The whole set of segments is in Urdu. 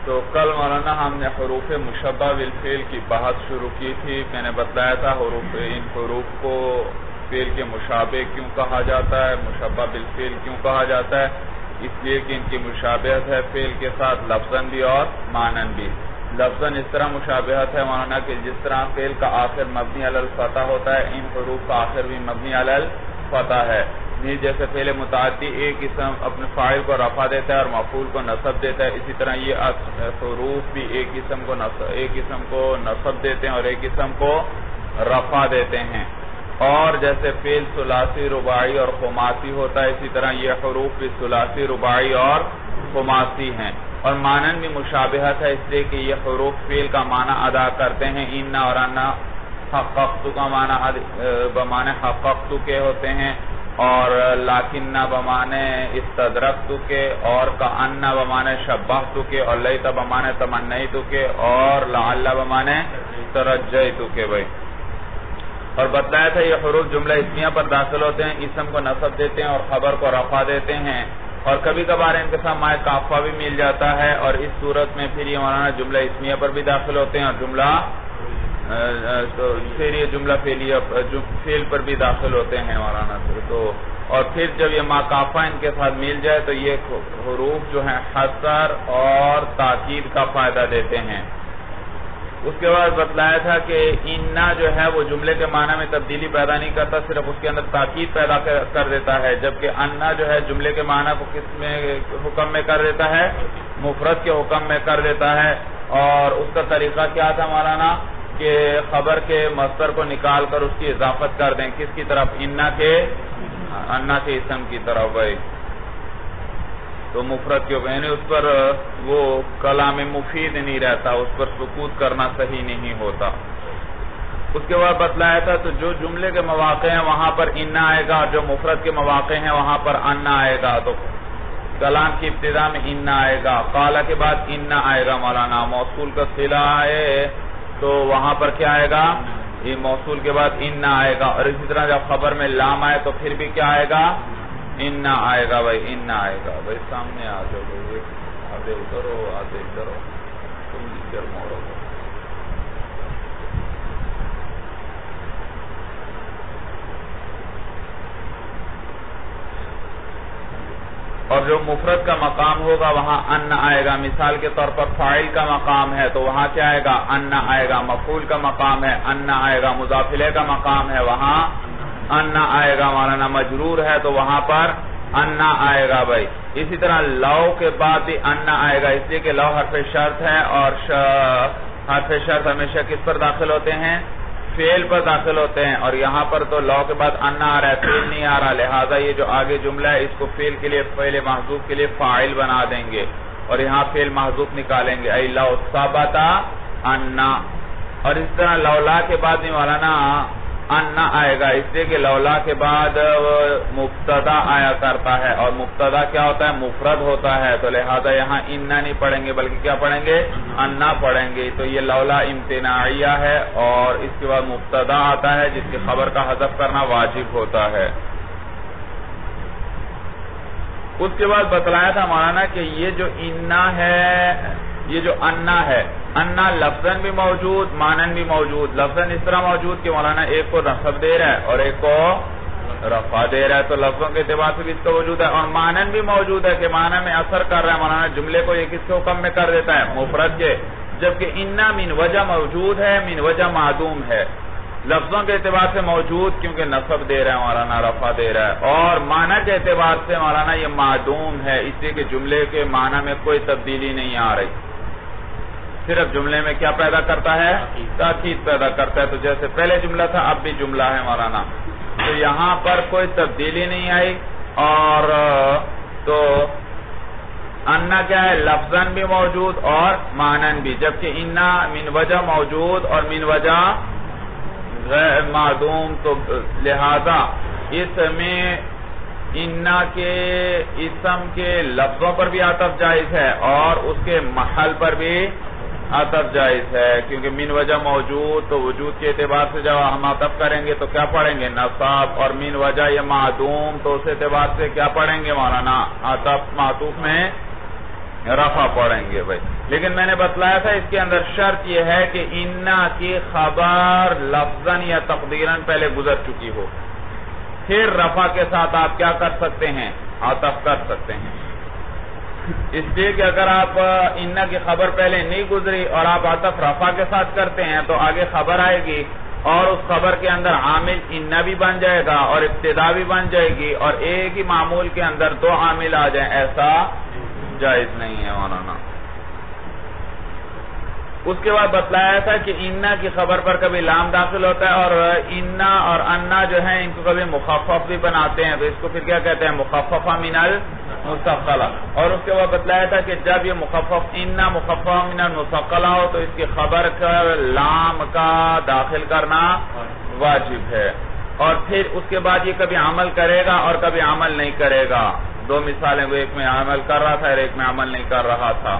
تو کل مولانا ہم نے حروف مشبہ بالفعل کی بحث شروع کی تھی. میں نے بتلایا تھا ان حروف کو فعل کے مشابہ کیوں کہا جاتا ہے, مشبہ بالفعل کیوں کہا جاتا ہے. اس لیے کہ ان کی مشابہت ہے فعل کے ساتھ لفظاً بھی اور معناً بھی. لفظاً اس طرح مشابہت ہے مولانا کہ جس طرح فعل کا آخر مبنی علی الفتح ہوتا ہے, ان حروف کا آخر بھی مبنی علی الفتح ہے. جیسے فعل متعدی ایک اسم اپنے فاعل کو رفع دیتا ہے اور مفعول کو نصب دیتا ہے, اسی طرح یہ حروف بھی ایک اسم کو نصب دیتے ہیں اور ایک اسم کو رفع دیتے ہیں. اور جیسے فعل ثلاثی, رباعی اور خماسی ہوتا ہے, اسی طرح یہ حروف بھی ثلاثی, رباعی اور خماسی ہیں. اور معنن بھی مشابہت ہے اس لیے کہ یہ حروف فعل کا معنی ادا کرتے ہیں. ان اور انا حققت کا بمعنی حققت کے ہوتے ہیں, اور لیکن بمعنی استدرکت کے, اور کأن بمعنی شبہت کے, اور لیت بمعنی تمنیت کے, اور لعل بمعنی ترجیت کے. بھائی اور بتلایا تھا یہ حروف جملہ اسمیہ پر داخل ہوتے ہیں, اسم کو نصب دیتے ہیں اور خبر کو رفع دیتے ہیں, اور کبھی کبھار ان کے ساتھ مائع کافہ بھی مل جاتا ہے, اور اس صورت میں پھر یہ مولانا جملہ اسمیہ پر بھی داخل ہوتے ہیں اور فعل پر بھی داخل ہوتے ہیں مولانا. تو اور پھر جب یہ ماکافہ ان کے ساتھ مل جائے تو یہ حروف جو ہیں حصر اور تاکید کا فائدہ دیتے ہیں. اس کے بعد بتلایا تھا کہ انا جو ہے وہ جملے کے معنی میں تبدیلی پیدا نہیں کرتا, صرف اس کے اندر تاکید پیدا کر دیتا ہے, جبکہ انا جو ہے جملے کے معنی کو کس میں حکم میں کر دیتا ہے, مفرد کے حکم میں کر دیتا ہے. اور اس کا طریقہ کیا تھا مولانا کہ خبر کے مصدر کو نکال کر اس کی اضافت کر دیں, کس کی طرف, انا کے اسم کی طرف. بھائی تو مفرد کے یعنی اس پر وہ کلام مفید نہیں رہتا, اس پر سکوت کرنا صحیح نہیں ہوتا. اس کے بعد بتلایا تھا تو جو جملے کے مواقع ہیں وہاں پر انا آئے گا, اور جو مفرد کے مواقع ہیں وہاں پر انا آئے گا. تو کلام کی ابتدا میں انا آئے گا, قال کے بعد انا آئے گا مولانا. موصول کا صلہ ہے تو وہاں پر کیا آئے گا, یہ موصول کے بعد انا آئے گا. اور اسی طرح جب خبر میں لام آئے تو پھر بھی کیا آئے گا, انا آئے گا. بھائی انا آئے گا. بھائی سامنے آ جاؤ, بھائی آدھے ادھر ہو, آدھے ادھر ہو, تم ادھر موڑو. اور جو مفرد کا مقام ہوگا وہاں ان آئے گا. مثال کے طور پر فاعل کا مقام ہے تو وہاں کیا آئے گا, ان آئے گا. مفعول کا مقام ہے, ان آئے گا. مضاف الیہ کا مقام ہے, وہاں ان آئے گا مولانا. مجرور ہے تو وہاں پر ان آئے گا. بھائی اسی طرح لو کے بعد بھی ان آئے گا, اس لیے کہ لو حرف شرط ہے, اور حرف شرط ہمیشہ کس پر داخل ہوتے ہیں, فعل پر داخل ہوتے ہیں. اور یہاں پر تو لو کے بعد ان آ رہا ہے, فعل نہیں آ رہا, لہذا یہ جو آگے جملہ ہے اس کو فعل کے لیے, فعل محذوف کے لیے فاعل بنا دیں گے, اور یہاں فعل محذوف نکالیں گے, ای لو ثبت ان. اور اس طرح لولا کے بعد بھی مولانا ان آئے گا, اس لیے کہ لولا کے بعد مبتدا آیا کرتا ہے, اور مبتدا کیا ہوتا ہے, مفرد ہوتا ہے. تو لہذا یہاں انا نہیں پڑھیں گے بلکہ کیا پڑھیں گے, انا پڑھیں گے. تو یہ لولا امتناعیہ ہے, اور اس کے بعد مبتدا آتا ہے جس کی خبر کا حذف کرنا واجب ہوتا ہے. اس کے بعد بتلایا تھا مولانا کہ یہ جو انا ہے, یہ جو انا ہے, انا لفظاً بھی موجود, معنن بھی موجود. لفظاً اس طرح موجود کہ مولانا ایک کو نصب دے رہا ہے اور ایک کو رفع دے رہا ہے, تو لفظوں کے اعتبار سے بھی اس کا وجود ہے. اور معنن بھی موجود ہے کہ معنی میں اثر کر رہا ہے مولانا, جملے کو یہ کس کے حکم میں کر دیتا ہے, مفرد کے. جبکہ انا من وجہ موجود ہے, من وجہ معدوم ہے. لفظوں کے اعتبار سے موجود کیونکہ نصب دے رہا ہے مولانا, رفع دے رہا ہے. اور معنی کے اعتبار سے مولانا یہ معدوم ہے, اس لیے کہ جملے کے معنی میں کوئی تبدیلی نہیں آ رہی, صرف جملے میں کیا پیدا کرتا ہے, تاکید پیدا کرتا ہے. تو جیسے پہلے جملہ تھا اب بھی جملہ ہے مولانا, تو یہاں پر کوئی تبدیلی نہیں آئی. اور تو انا کیا ہے, لفظاً بھی موجود اور معنن بھی, جبکہ انا من وجہ موجود اور من وجہ غیر معدوم. تو لہذا اس میں انا کے اسم کے لفظوں پر بھی عطف جائز ہے اور اس کے محل پر بھی عطف جائز ہے, کیونکہ من وجہ موجود تو وجود کے اعتبار سے جب ہم عطف کریں گے تو کیا پڑھیں گے, نصاب. اور من وجہ یہ معدوم تو اس اعتبار سے کیا پڑھیں گے مولانا, عطف. معطوف میں رفع پڑھیں گے بھائی. لیکن میں نے بتلایا تھا اس کے اندر شرط یہ ہے کہ انا کی خبر لفظاً یا تقدیراً پہلے گزر چکی ہو، پھر رفع کے ساتھ آپ کیا کر سکتے ہیں؟ عطف کر سکتے ہیں. اس لیے کہ اگر آپ انا کی خبر پہلے نہیں گزری اور آپ عطف رفع کے ساتھ کرتے ہیں تو آگے خبر آئے گی اور اس خبر کے اندر عامل انا بھی بن جائے گا اور ابتدا بھی بن جائے گی اور ایک ہی معمول کے اندر دو عامل آ جائیں، ایسا جائز نہیں ہے مولانا. اس کے بعد بتلایا تھا کہ انا کی خبر پر کبھی لام داخل ہوتا ہے اور انا اور انا جو ہیں ان کو کبھی مخفف بھی بناتے ہیں، تو اس کو پھر کیا کہتے ہیں؟ مخففہ من المثقلہ. اور اس کے بعد بتلایا تھا کہ جب یہ انا مخففہ من المثقلہ ہو تو اس کی خبر کا لام کا داخل کرنا واجب ہے. اور پھر اس کے بعد یہ کبھی عمل کرے گا اور کبھی عمل نہیں کرے گا. دو مثالیں، وہ ایک میں عمل کر رہا تھا اور ایک میں عمل نہیں کر رہا تھا.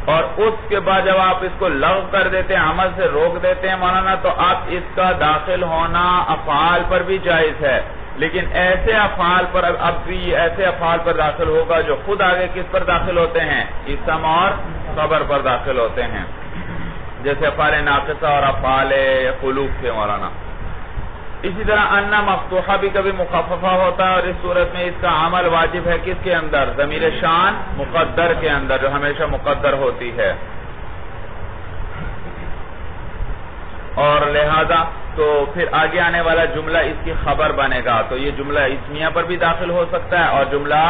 اور اس کے بعد جب آپ اس کو لغو کر دیتے ہیں، عمل سے روک دیتے ہیں مولانا، تو آپ اس کا داخل ہونا افعال پر بھی جائز ہے، لیکن ایسے افعال پر اب بھی ایسے افعال پر داخل ہوگا جو خود آگے کس پر داخل ہوتے ہیں؟ اسم اور خبر پر داخل ہوتے ہیں، جیسے افعال ناقصہ اور افعال قلوب تھے مولانا. اسی طرح انا مفتوحہ بھی کبھی مخففہ ہوتا ہے اور اس صورت میں اس کا عمل واجب ہے کس کے اندر؟ ضمیر شان مقدر کے اندر، جو ہمیشہ مقدر ہوتی ہے. اور لہذا تو پھر آگے آنے والا جملہ اس کی خبر بنے گا، تو یہ جملہ اسمیہ پر بھی داخل ہو سکتا ہے اور جملہ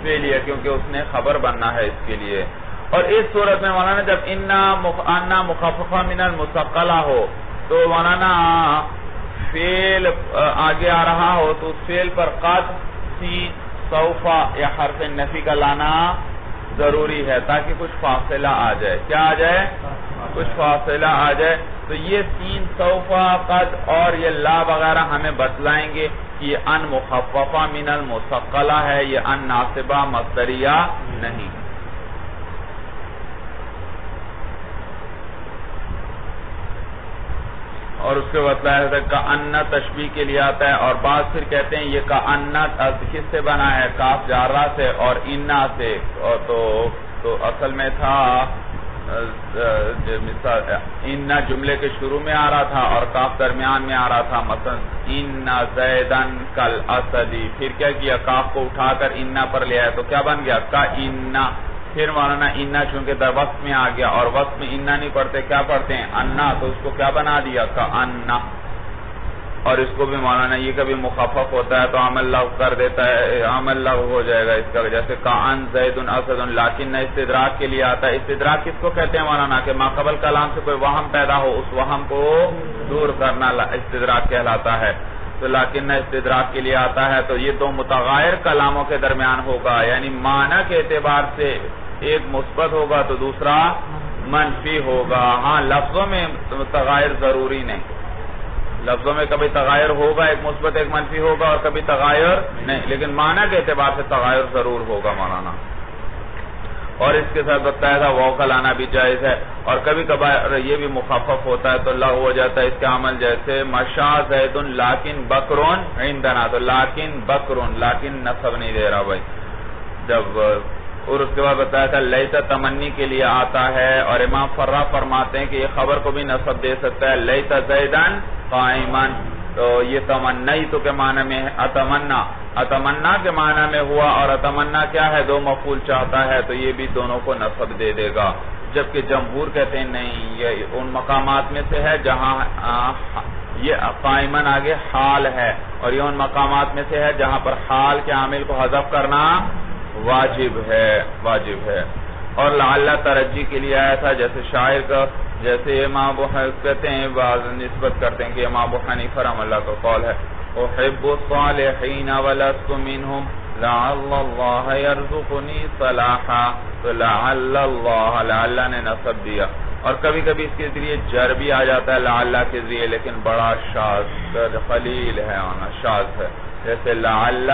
فعلیہ، کیونکہ اس نے خبر بننا ہے اس کے لیے. اور اس صورت میں مولانا جب انا مخففہ من المثقلہ ہو تو مولانا فعل آگے آ رہا ہو تو اس فعل پر قد، سین، سوف یا حرف نفی کا لانا ضروری ہے تاکہ کچھ فاصلہ آ جائے. کیا آ جائے؟ کچھ فاصلہ آ جائے. تو یہ سین، سوف، قد اور یہ لا وغیرہ ہمیں بتلائیں گے کہ یہ ان مخففہ من المثقلہ ہے، یہ ان ناصبہ مصدریہ نہیں. اور اس کے بتلایا ہے کأن تشبیہ کے لیے آتا ہے، اور بعض پھر کہتے ہیں یہ کأن کس سے بنا ہے؟ کاف جارہ سے اور انا سے. اور تو اصل میں تھا انا جملے کے شروع میں آ رہا تھا اور کاف درمیان میں آ رہا تھا. مثلا انا زیدن کالاسدی، پھر کیا کیا؟ کاف کو اٹھا کر انا پر لے آیا تو کیا بن گیا؟ کانا. پھر مولانا انا چونکہ در وقت میں آ گیا اور وقت میں انا نہیں پڑھتے، کیا پڑھتے ہیں؟ انا، تو اس کو کیا بنا دیا؟ کانا. اور اس کو بھی مولانا یہ کبھی مخفف ہوتا ہے تو عمل لغو کر دیتا ہے، عمل لغو ہو جائے گا اس کا، جیسے کان زید اسد، لیکن استدراک کے لیے آتا ہے. استدراک کس کو کہتے ہیں مولانا؟ کہ ما قبل کلام سے کوئی وہم پیدا ہو، اس وہم کو دور کرنا استدراک کہلاتا ہے. تو لیکن استدراک کے لیے آتا ہے تو یہ دو متغیر کلاموں کے درمیان ہوگا، یعنی معنی کے اعتبار سے ایک مثبت ہوگا تو دوسرا منفی ہوگا. ہاں لفظوں میں تغایر ضروری نہیں، لفظوں میں کبھی تغایر ہوگا، ایک مثبت ایک منفی ہوگا اور کبھی تغایر نہیں، لیکن معنی کے اعتبار سے تغایر ضرور ہوگا مولانا. اور اس کے ساتھ بتایا تھا واو کا لانا بھی جائز ہے، اور کبھی کبھار یہ بھی مخفف ہوتا ہے تو لغو ہو جاتا ہے اس کا عمل، جیسے مشا زید لیکن بکرون عندنا، تو لیکن بکرون، لیکن نصب نہیں دے رہا بھائی جب. اور اس کے بعد بتایا تھا لیتا تمنی کے لیے آتا ہے، اور امام فرا فرماتے ہیں کہ یہ خبر کو بھی نصب دے سکتا ہے. لیتا زیدن قائمن، تو یہ تمنی تو کے معنی میں ہے، اتمنا کے معنی میں ہوا، اور اتمنا کیا ہے؟ دو مفعول چاہتا ہے، تو یہ بھی دونوں کو نصب دے دے گا. جبکہ جمہور کہتے ہیں نہیں، یہ ان مقامات میں سے ہے جہاں یہ قائمن آگے حال ہے، اور یہ ان مقامات میں سے ہے جہاں پر حال کے عامل کو حذف کرنا واجب ہے. اور لعل ترجی کے لیے آیا تھا، جیسے شاعر کا، جیسے امام ابو حنیفہ کہتے ہیں، بعض نسبت کرتے ہیں کہ امام ابو حنیفہ رحمہ اللہ کا قول ہے احب الصالحین ولست منہم لعل اللہ یرزقنی صلاحا، تو لعل اللہ، لعل نے نصب دیا. اور کبھی کبھی اس کے ذریعے جر بھی آ جاتا ہے لعل کے ذریعے، لیکن بڑا شاذ خلیل ہے، شاذ ہے، جیسے لعل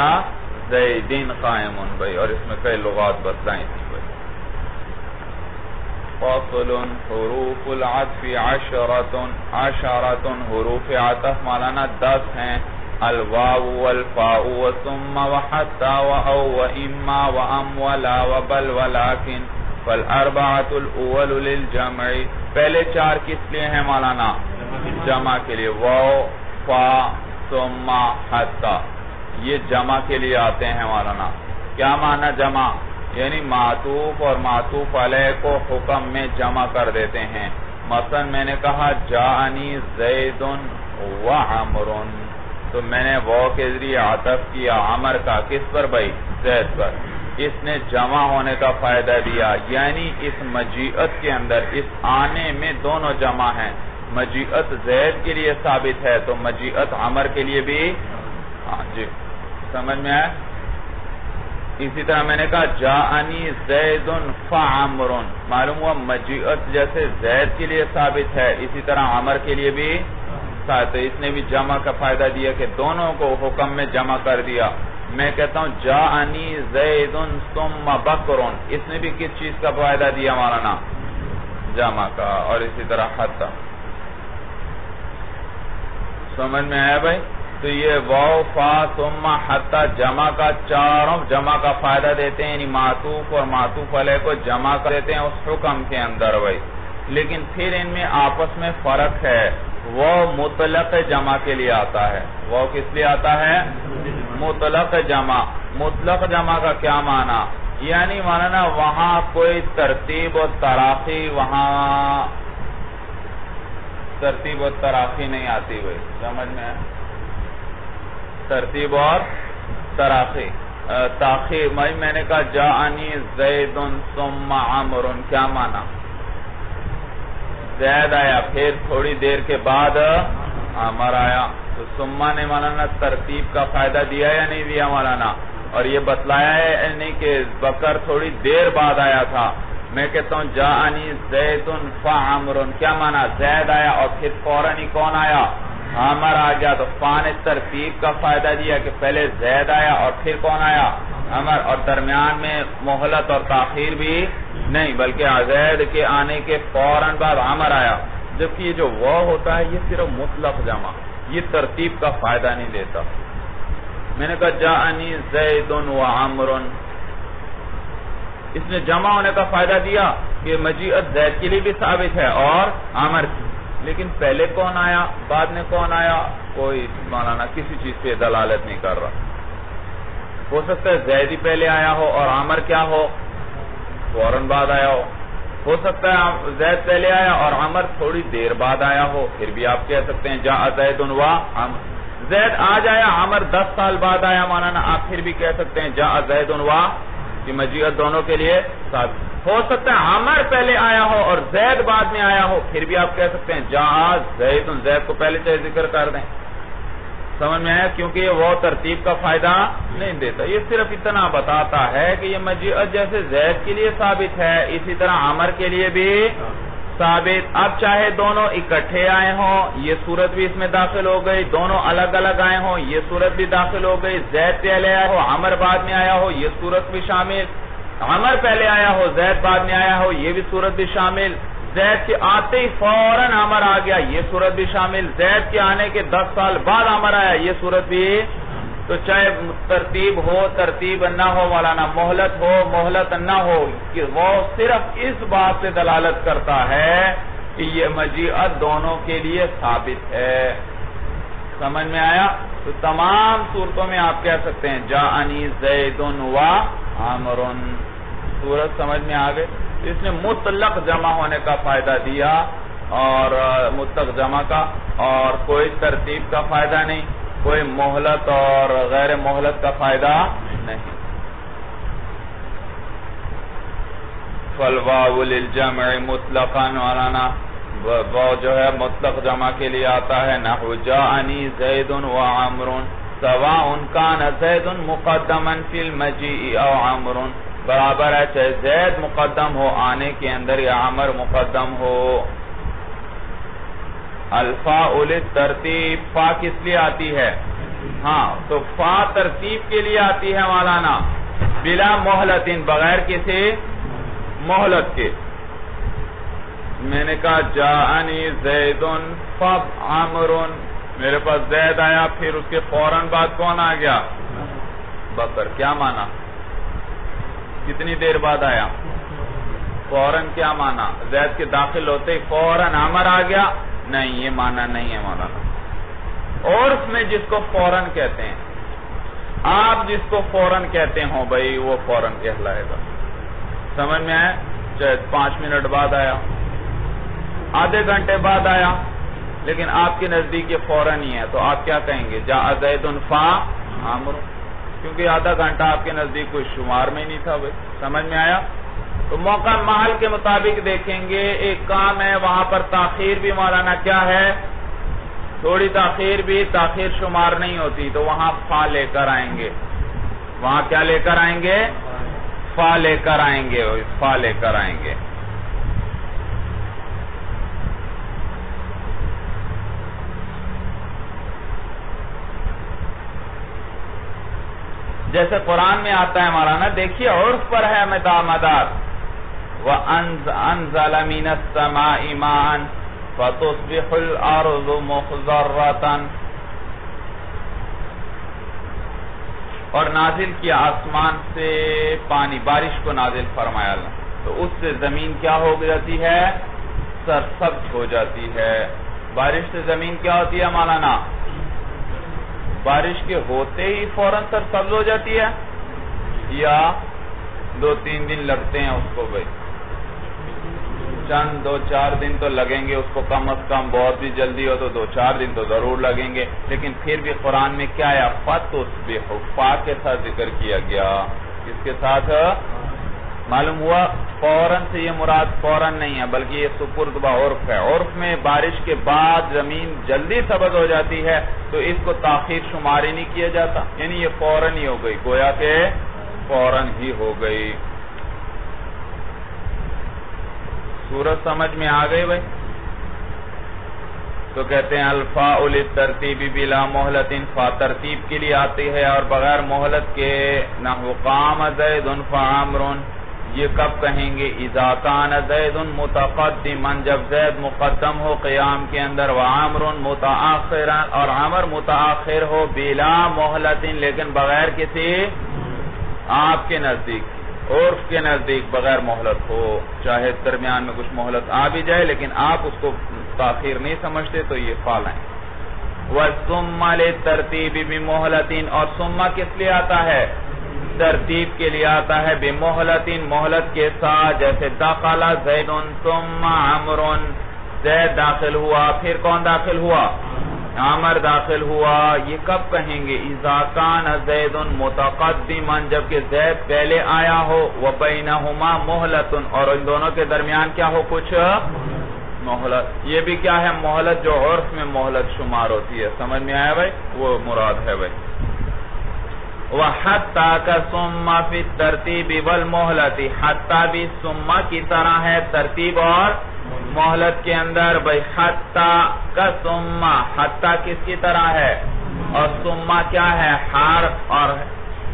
زیدین قائمون بھائی، اور اس میں کئی لغات بتلائیں تھی بھائی. فاصل حروف العطف عشرۃ، حروف عطف مولانا 10 ہیں. الواو والفاء وثم وحتى واو واما وام ولا وبل ولكن. فالاربعۃ الاول للجمع، پہلے 4 کس لیے ہیں مولانا؟ جمع کے لیے، واو فا ثم حتی، یہ جمع کے لیے آتے ہیں مولانا۔ کیا معنی جمع؟ یعنی معطوف اور معطوف علیہ کو حکم میں جمع کر دیتے ہیں۔ مثلا میں نے کہا جاءنی زید و عمر، تو میں نے واو کے ذریعے عطف کیا عمر کا، کس پر بھائی؟ زید پر۔ اس نے جمع ہونے کا فائدہ دیا، یعنی اس مجیعت کے اندر، اس آنے میں دونوں جمع ہیں۔ مجیعت زید کے لیے ثابت ہے تو مجیعت عمر کے لیے بھی، ہاں جی سمجھ میں آیا؟ اسی طرح میں نے کہا جاءنی زید فعمر، معلوم ہوا مجیعت جیسے زید کے لیے ثابت ہے اسی طرح عمر کے لیے بھی ثابت ہے۔ اس نے بھی جمع کا فائدہ دیا کہ دونوں کو حکم میں جمع کر دیا۔ میں کہتا ہوں جاءنی زید ثم بکر، اس نے بھی کس چیز کا فائدہ دیا مولانا؟ جمع کا۔ اور اسی طرح حتی، سمجھ میں آیا بھائی؟ تو یہ واو فا ثم حتی جمع کا، چاروں جمع کا فائدہ دیتے ہیں، یعنی معطوف اور معطوف علیہ کو جمع کر دیتے ہیں اس حکم کے اندر بھائی۔ لیکن پھر ان میں آپس میں فرق ہے، وہ مطلق جمع کے لیے آتا ہے۔ وہ کس لیے آتا ہے؟ مطلق جمع۔ مطلق جمع کا کیا معنی؟ یعنی مانا وہاں کوئی ترتیب و تراخی، وہاں ترتیب و تراخی نہیں آتی بھائی، سمجھ میں؟ ترتیب اور تراخی، تاخیر۔ میں نے کہا جاءنی زید ثم عمر، کیا معنی؟ زید آیا پھر تھوڑی دیر کے بعد عمر آیا، تو ثم نے مولانا ترتیب کا فائدہ دیا یا نہیں دیا مولانا؟ اور یہ بتلایا ہے نہیں کہ بکر تھوڑی دیر بعد آیا تھا۔ میں کہتا ہوں جاءنی زید فعمر، کیا معنی؟ زید آیا اور پھر فوراً ہی کون آیا؟ عمر آ گیا، تو فا نے ترتیب کا فائدہ دیا کہ پہلے زید آیا اور پھر کون آیا؟ عمر، اور درمیان میں مہلت اور تاخیر بھی نہیں، بلکہ زید کے آنے کے فوراً بعد عمر آیا۔ جبکہ یہ جو وہ ہوتا ہے یہ صرف مطلق جمع، یہ ترتیب کا فائدہ نہیں دیتا۔ میں نے کہا جاءنی زید و عمر، اس نے جمع ہونے کا فائدہ دیا کہ مجیعت زید کے لیے بھی ثابت ہے اور عمر کی، لیکن پہلے کون آیا بعد میں کون آیا کوئی مولانا کسی چیز پہ دلالت نہیں کر رہا۔ ہو سکتا ہے زید ہی پہلے آیا ہو اور عمر کیا ہو؟ فوراً بعد آیا ہو سکتا ہے زید پہلے آیا اور عمر تھوڑی دیر بعد آیا ہو، پھر بھی آپ کہہ سکتے ہیں جاء زید و عمر۔ زید آج آیا، عمر 10 سال بعد آیا مولانا، آپ پھر بھی کہہ سکتے ہیں جاء زید و، کہ مجیعت دونوں کے لیے ساتھ۔ ہو سکتا ہے عمر پہلے آیا ہو اور زید بعد میں آیا ہو، پھر بھی آپ کہہ سکتے ہیں جاء زید، زید کو پہلے سے ذکر کر دیں۔ سمجھ میں آیا؟ کیونکہ یہ وہ ترتیب کا فائدہ نہیں دیتا، یہ صرف اتنا بتاتا ہے کہ یہ مجیعت جیسے زید کے لیے ثابت ہے اسی طرح عمر کے لیے بھی ثابت۔ اب چاہے دونوں اکٹھے آئے ہوں یہ صورت بھی اس میں داخل ہو گئی، دونوں الگ الگ آئے ہوں یہ صورت بھی داخل ہو گئی، زید پہلے آیا ہو عمر بعد میں آیا ہو یہ صورت بھی شامل، عمر پہلے آیا ہو زید بعد میں آیا ہو یہ بھی صورت بھی شامل، زید کے آتے ہی فوراً عمر آ گیا یہ صورت بھی شامل، زید کے آنے کے 10 سال بعد عمر آیا یہ صورت بھی۔ تو چاہے ترتیب ہو ترتیب نہ ہو مولانا، مہلت ہو مہلت نہ ہو، کہ وہ صرف اس بات سے دلالت کرتا ہے کہ یہ مجیعت دونوں کے لیے ثابت ہے۔ سمجھ میں آیا؟ تو تمام صورتوں میں آپ کہہ سکتے ہیں جاءنی زید و عمر، صورت سمجھ میں آ گئے؟ اس نے مطلق جمع ہونے کا فائدہ دیا اور مطلق جمع کا، اور کوئی ترتیب کا فائدہ نہیں، کوئی مہلت اور غیر مہلت کا فائدہ نہیں۔ فالواو للجمع مطلقا مولانا، واو جو ہے مطلق جمع کے لیے آتا ہے، نحو جاءنی زید و عمر سواء کان زید مقدما فی المجیء او عمر، برابر ہے چاہے زید مقدم ہو آنے کے اندر یا عمر مقدم ہو۔ الفاء للترتیب، فا کس لیے آتی ہے؟ ہاں تو فا ترتیب کے لیے آتی ہے مولانا، بلا مہلت، بغیر کسی مہلت کے۔ میں نے کہا جاءنی زید فعمر، میرے پاس زید آیا پھر اس کے فوراً بعد کون آ گیا؟ بکر، کیا مانا؟ کتنی دیر بعد آیا؟ فوراً کیا مانا؟ زید کے داخل ہوتے ہی فوراً عمر آ گیا؟ نہیں، یہ مانا نہیں ہے مولانا۔ اور اس میں جس کو فوراً کہتے ہیں، آپ جس کو فوراً کہتے ہو بھائی وہ فوراً کہلائے گا۔ سمجھ میں آئے؟ چاہے 5 منٹ بعد آیا، آدھے گھنٹے بعد آیا، لیکن آپ کے نزدیک یہ فوراً ہی ہے، تو آپ کیا کہیں گے؟ جاء زید فعمر، کیونکہ آدھا گھنٹہ آپ کے نزدیک کوئی شمار میں نہیں تھا بھائی۔ سمجھ میں آیا؟ تو موقع محل کے مطابق دیکھیں گے، ایک کام ہے وہاں پر تاخیر بھی مولانا کیا ہے؟ تھوڑی تاخیر بھی تاخیر شمار نہیں ہوتی، تو وہاں فا لے کر آئیں گے۔ وہاں کیا لے کر آئیں گے؟ فا لے کر آئیں گے، فا لے کر آئیں گے۔ جیسے قرآن میں آتا ہے مولانا، دیکھیے عرف پر ہے مدار، وَأَنزَلَ مِنَ السَّمَاءِ مَاءً فَتُصْبِحُ الْأَرْضُ مُخْضَرَّةً، اور نازل کیا آسمان سے پانی، بارش کو نازل فرمایا اللہ، تو اس سے زمین کیا ہو جاتی ہے؟ سرسبز ہو جاتی ہے۔ بارش سے زمین کیا ہوتی ہے مولانا؟ بارش کے ہوتے ہی فوراً سرسبز ہو جاتی ہے یا 2-3 دن لگتے ہیں اس کو بھائی؟ چند 2-4 دن تو لگیں گے اس کو کم از کم، بہت بھی جلدی ہو تو 2-4 دن تو ضرور لگیں گے، لیکن پھر بھی قرآن میں کیا ہے؟ فَتُصْبِحُ، فا کے ساتھ ذکر کیا گیا۔ کس کے ساتھ؟ معلوم ہوا فوراً سے یہ مراد فوراً نہیں ہے، بلکہ یہ سپرد بعرف ہے۔ عرف میں بارش کے بعد زمین جلدی سبز ہو جاتی ہے تو اس کو تاخیر شمار ہی نہیں کیا جاتا، یعنی یہ فوراً ہی ہو گئی، گویا کہ فوراً ہی ہو گئی۔ سورت سمجھ میں آ گئی بھائی؟ تو کہتے ہیں الفاء للترتیب بلا مہلت، فا ترتیب کے لیے آتی ہے اور بغیر مہلت کے، نحو قام زید فعمر، یہ کب کہیں گے؟ اذا کان زید متقدما، جب زید مقدم ہو قیام کے اندر، وعمر متاخرا، اور عمر متاخر ہو، بلا مہلت، لیکن بغیر کسی، آپ کے نزدیک عرف کے نزدیک بغیر مہلت ہو، چاہے درمیان میں کچھ مہلت آ بھی جائے لیکن آپ اس کو تاخیر نہیں سمجھتے، تو یہ فا لائیں۔ وَالثُّمَّ لِلتَّرْتِيبِ بِمُهْلَةٍ، اور ثم کس لیے آتا ہے؟ ترتیب کے لیے آتا ہے، بِمُهْلَةٍ، مہلت کے ساتھ، جیسے دخل زید ثم عمر، زید داخل ہوا پھر کون داخل ہوا؟ عمر داخل ہوا۔ یہ کب کہیں گے؟ اذا کان زید متقدما، جبکہ زید پہلے آیا ہو، وبینہما مہلت، اور ان دونوں کے درمیان کیا ہو؟ کچھ مہلت۔ یہ بھی کیا ہے؟ مہلت جو عرف میں مہلت شمار ہوتی ہے۔ سمجھ میں آیا بھائی؟ وہ مراد ہے بھائی۔ وَحَتَّى كَثُمَّ فِي التَّرْتِيبِ وَالْمُهْلَةِ، حتیٰ بھی ثم کی طرح ہے ترتیب اور مہلت کے اندر بھائی۔ حَتَّى كَثُمَّ، حتیٰ کس کی طرح ہے؟ اور ثم کیا ہے؟ حرف، اور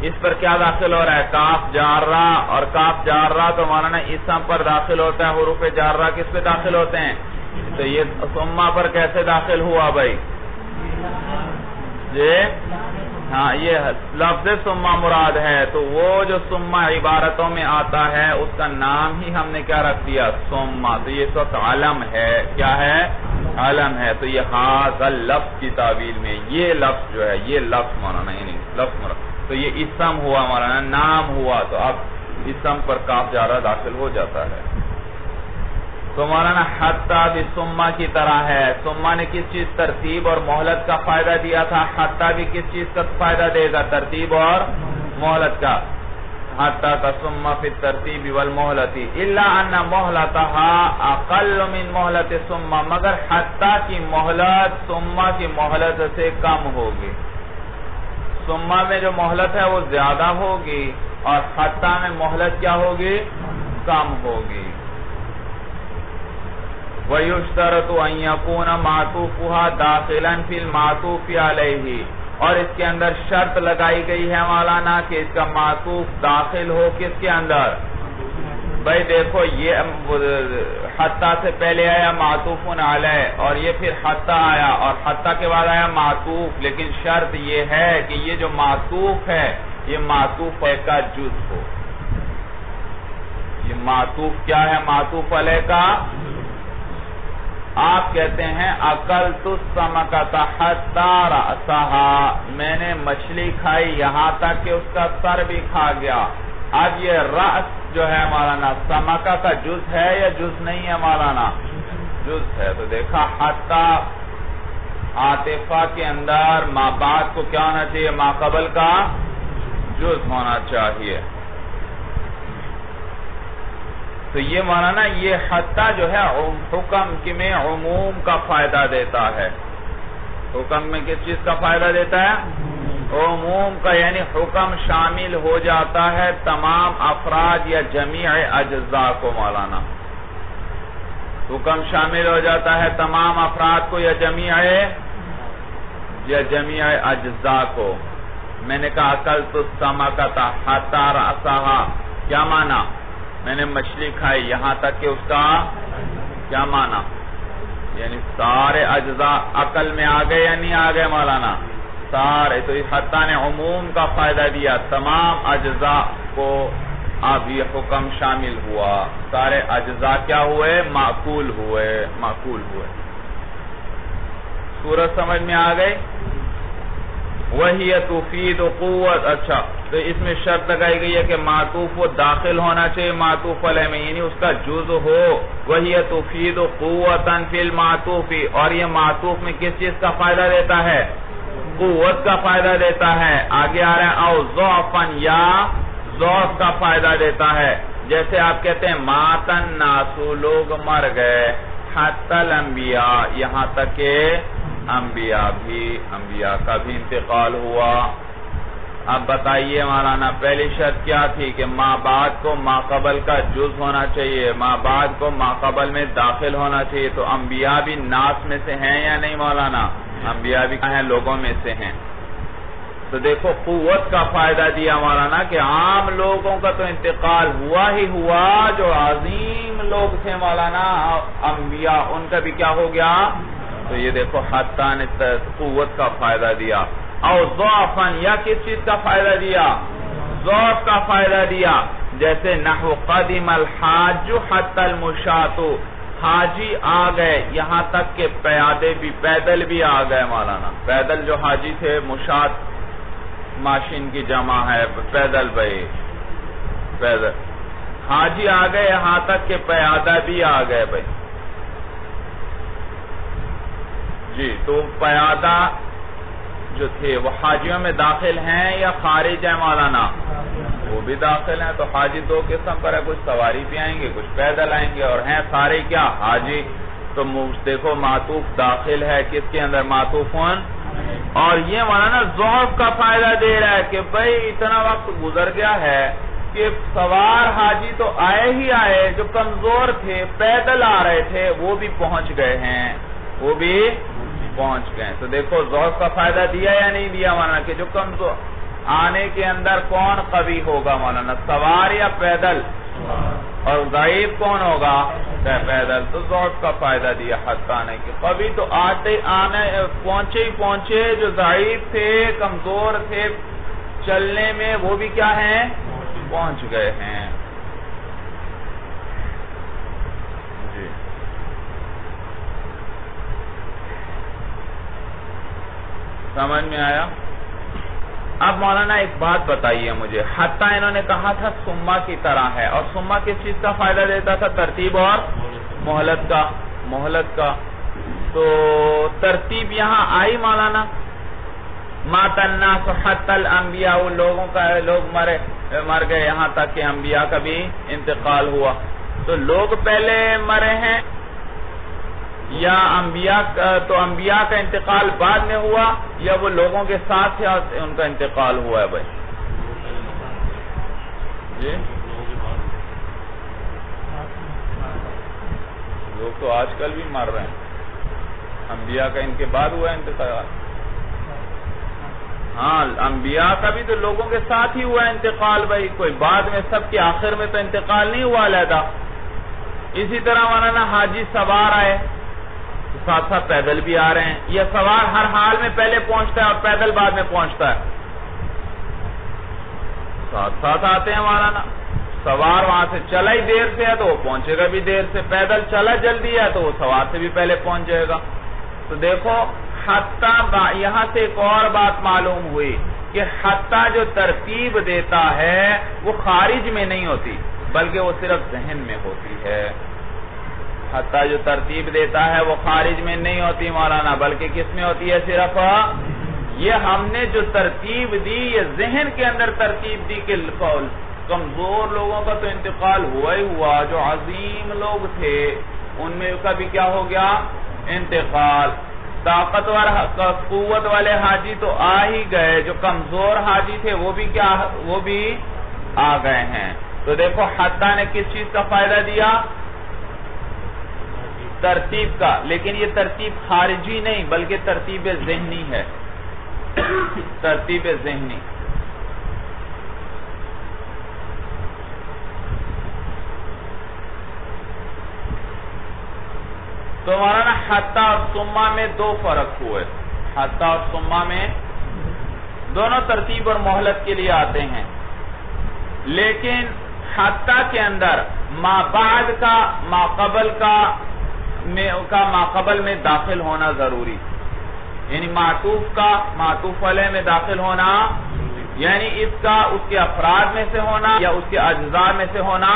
اس پر کیا داخل ہو رہا ہے؟ کاف جارہ، اور کاف جارہ تو مولانا اسم پر داخل ہوتا ہے، حروف جارہ کس پہ داخل ہوتے ہیں؟ تو یہ ثم پر کیسے داخل ہوا بھائی؟ جی ہاں، یہ لفظ ثم مراد ہے، تو وہ جو ثم عبارتوں میں آتا ہے اس کا نام ہی ہم نے کیا رکھ دیا؟ ثم، تو یہ اس وقت علم ہے، کیا ہے؟ علم ہے۔ تو یہ ھذا لفظ کی تعویل میں یہ لفظ جو ہے، یہ لفظ مولانا یعنی لفظ مراد، تو یہ اسم ہوا مولانا، نام ہوا، تو اب اسم پر کاف جارہ داخل ہو جاتا ہے۔ تو مولانا حتیٰ بھی ثم کی طرح ہے۔ ثم نے کس چیز؟ ترتیب اور مہلت کا فائدہ دیا تھا، حتیٰ بھی کس چیز کا فائدہ دے گا؟ ترتیب اور مہلت کا۔ حتیٰ ثم فی الترتیب والمہلت الا ان مہلتها اقل من مہلت ثم، مگر حتیٰ کی مہلت ثم کی مہلت سے کم ہوگی۔ ثم میں جو مہلت ہے وہ زیادہ ہوگی اور حتیٰ میں مہلت کیا ہوگی؟ کم ہوگی۔ وَيُشْتَرَطُ أَن يَكُونَ مَعْطُوفُهَا دَاخِلًا فِي الْمَعْطُوفِ عَلَيْهِ، اور اس کے اندر شرط لگائی گئی ہے مولانا کہ اس کا معطوف داخل ہو کس کے اندر؟ بھائی دیکھو، یہ حتیٰ سے پہلے آیا معطوف علیہ، اور یہ پھر حتیٰ آیا، اور حتیٰ کے بعد آیا معطوف، لیکن شرط یہ ہے کہ یہ جو معطوف ہے یہ معطوف کا جز ہو، یہ معطوف کیا ہے معطوف علیہ کا؟ آپ کہتے ہیں اکلت السمکۃ حتی رأسها، میں نے مچھلی کھائی یہاں تک کہ اس کا سر بھی کھا گیا۔ اب یہ رأس جو ہے مولانا سمکہ کا جز ہے یا جز نہیں ہے مولانا؟ جز ہے۔ تو دیکھا حتی عاطفہ کے اندر ما بعد کو کیا ہونا چاہیے؟ ما قبل کا جز ہونا چاہیے۔ تو یہ مولانا یہ حتی جو ہے حکم میں عموم کا فائدہ دیتا ہے۔ حکم میں کس چیز کا فائدہ دیتا ہے؟ عموم کا، یعنی حکم شامل ہو جاتا ہے تمام افراد یا جمیع اجزاء کو مولانا۔ حکم شامل ہو جاتا ہے تمام افراد کو یا جمیع اجزاء کو۔ میں نے کہا اکلت السمکۃ حتی رأسها، کیا معنی؟ میں نے مچھلی کھائی یہاں تک کہ اس کا کیا معنی؟ یعنی سارے اجزاء عقل میں آ گئے یا نہیں آ گئے مولانا؟ سارے۔ تو اس حتی نے عموم کا فائدہ دیا، تمام اجزاء کو اب یہ حکم شامل ہوا، سارے اجزاء کیا ہوئے؟ معقول ہوئے۔ سورج سمجھ میں آ گئی؟ وہی تفید قوت۔ اچھا، تو اس میں شرط لگائی گئی ہے کہ معطوف وہ داخل ہونا چاہیے معطوف علیہ میں، یعنی اس کا جز ہو۔ وہی تفید قوتا فی المعطوف، اور یہ معطوف میں کس چیز کا فائدہ دیتا ہے؟ قوت کا فائدہ دیتا ہے۔ آگے آ رہا ہے او ضعفا، یا ضعف کا فائدہ دیتا ہے۔ جیسے آپ کہتے ہیں مات الناس، لوگ مر گئے، حتی الانبیاء، یہاں تک کہ انبیاء کا بھی انتقال ہوا۔ اب بتائیے مولانا پہلی شرط کیا تھی کہ ما بعد کو ما قبل کا جز ہونا چاہیے، ما بعد کو ما قبل میں داخل ہونا چاہیے۔ تو انبیاء بھی ناس میں سے ہیں یا نہیں مولانا؟ انبیاء بھی ہیں لوگوں میں سے ہیں۔ تو دیکھو قوت کا فائدہ دیا مولانا کہ عام لوگوں کا تو انتقال ہوا ہی ہوا، جو عظیم لوگ تھے مولانا انبیاء، ان کا بھی کیا ہو گیا؟ تو یہ دیکھو حتی نے قوت کا فائدہ دیا۔ او ضعفا، یا کس چیز کا فائدہ دیا؟ ضعف کا فائدہ دیا۔ جیسے نحو قدم الحاج حتی المشاۃ، حاجی آ گئے یہاں تک کہ پیدل بھی آ گئے مولانا۔ پیدل جو حاجی تھے، مشاۃ ماشین کی جمع ہے، پیدل حاجی آ گئے یہاں تک کہ پیادہ بھی آ گئے بھائی۔ جی، تو پیادہ جو تھے وہ حاجیوں میں داخل ہیں یا خارج ہیں مولانا؟ وہ بھی داخل ہیں۔ تو حاجی دو قسم پر ہے، کچھ سواری بھی آئیں گے، کچھ پیدل آئیں گے، اور ہیں سارے کیا؟ حاجی۔ تو دیکھو معطوف داخل ہے کس کے اندر؟ معطوفون۔ اور یہ مولانا ضعف کا فائدہ دے رہا ہے کہ بھئی اتنا وقت گزر گیا ہے کہ سوار حاجی تو آئے ہی آئے، جو کمزور تھے پیدل آ رہے تھے وہ بھی پہنچ گئے ہیں، تو دیکھو ضعف کا فائدہ دیا یا نہیں دیا مولانا؟ کہ جو کمزور آنے کے اندر کون قوی ہوگا مولانا؟ سوار یا پیدل؟ اور ضعیف کون ہوگا؟ پیدل۔ تو ضعف کا فائدہ دیا حتی نے کہ قوی تو پہنچے جو ضعیف تھے، کمزور تھے چلنے میں، وہ بھی کیا ہیں؟ پہنچ گئے ہیں۔ جی، سمجھ میں آیا؟ اب مولانا ایک بات بتائیے مجھے، حتی انہوں نے کہا تھا سما کی طرح ہے، اور سما کس چیز کا فائدہ دیتا تھا؟ ترتیب اور مہلت کا۔ تو ترتیب یہاں آئی مولانا؟ مات الناس حتی الانبیاء، لوگ مر گئے یہاں تک کہ انبیاء کا بھی انتقال ہوا۔ تو لوگ پہلے مرے ہیں یا انبیاء کا انتقال بعد میں ہوا، یا وہ لوگوں کے ساتھ تھے ان کا انتقال ہوا ہے بھائی؟ جی، لوگ تو آج کل بھی مر رہے ہیں، انبیاء کا ان کے بعد ہوا ہے انتقال۔ ہاں، انبیاء کا بھی تو لوگوں کے ساتھ ہی ہوا ہے انتقال بھائی، کوئی بعد میں سب کے آخر میں تو انتقال نہیں ہوا علیحدہ۔ اسی طرح مولانا حاجی سوار آئے، ساتھ ساتھ پیدل بھی آ رہے ہیں، یہ سوار ہر حال میں پہلے پہنچتا ہے اور پیدل بعد میں پہنچتا ہے؟ ساتھ ساتھ آتے ہیں مولانا، سوار وہاں سے چلا ہی دیر سے ہے تو وہ پہنچے گا بھی دیر سے، پیدل چلا جلدی ہے تو وہ سوار سے بھی پہلے پہنچ جائے گا۔ تو دیکھو حتیٰ یہاں سے ایک اور بات معلوم ہوئی کہ حتیٰ جو ترتیب دیتا ہے وہ خارج میں نہیں ہوتی بلکہ وہ صرف ذہن میں ہوتی ہے۔ حتیٰ جو ترتیب دیتا ہے وہ خارج میں نہیں ہوتی مولانا، بلکہ کس میں ہوتی ہے؟ صرف یہ ہم نے جو ترتیب دی یہ ذہن کے اندر ترتیب دی کہ کمزور لوگوں کا تو انتقال ہوا ہی ہوا، جو عظیم لوگ تھے ان میں کا بھی کیا ہو گیا؟ انتقال۔ طاقتور قوت والے حاجی تو آ ہی گئے، جو کمزور حاجی تھے وہ بھی آ گئے ہیں۔ تو دیکھو حتیٰ نے کس چیز کا فائدہ دیا؟ ترتیب کا، لیکن یہ ترتیب خارجی نہیں بلکہ ترتیب ذہنی ہے، ترتیب ذہنی۔ تو مولانا حتیٰ اور ثم میں دو فرق ہوئے، حتیٰ اور ثم میں دونوں ترتیب اور مہلت کے لیے آتے ہیں، لیکن حتیٰ کے اندر ما بعد کا ما قبل کا ما قبل میں داخل ہونا ضروری، یعنی معطوف کا معطوف علیہ میں داخل ہونا، یعنی اس کا اس کے افراد میں سے ہونا یا اس کے اجزاء میں سے ہونا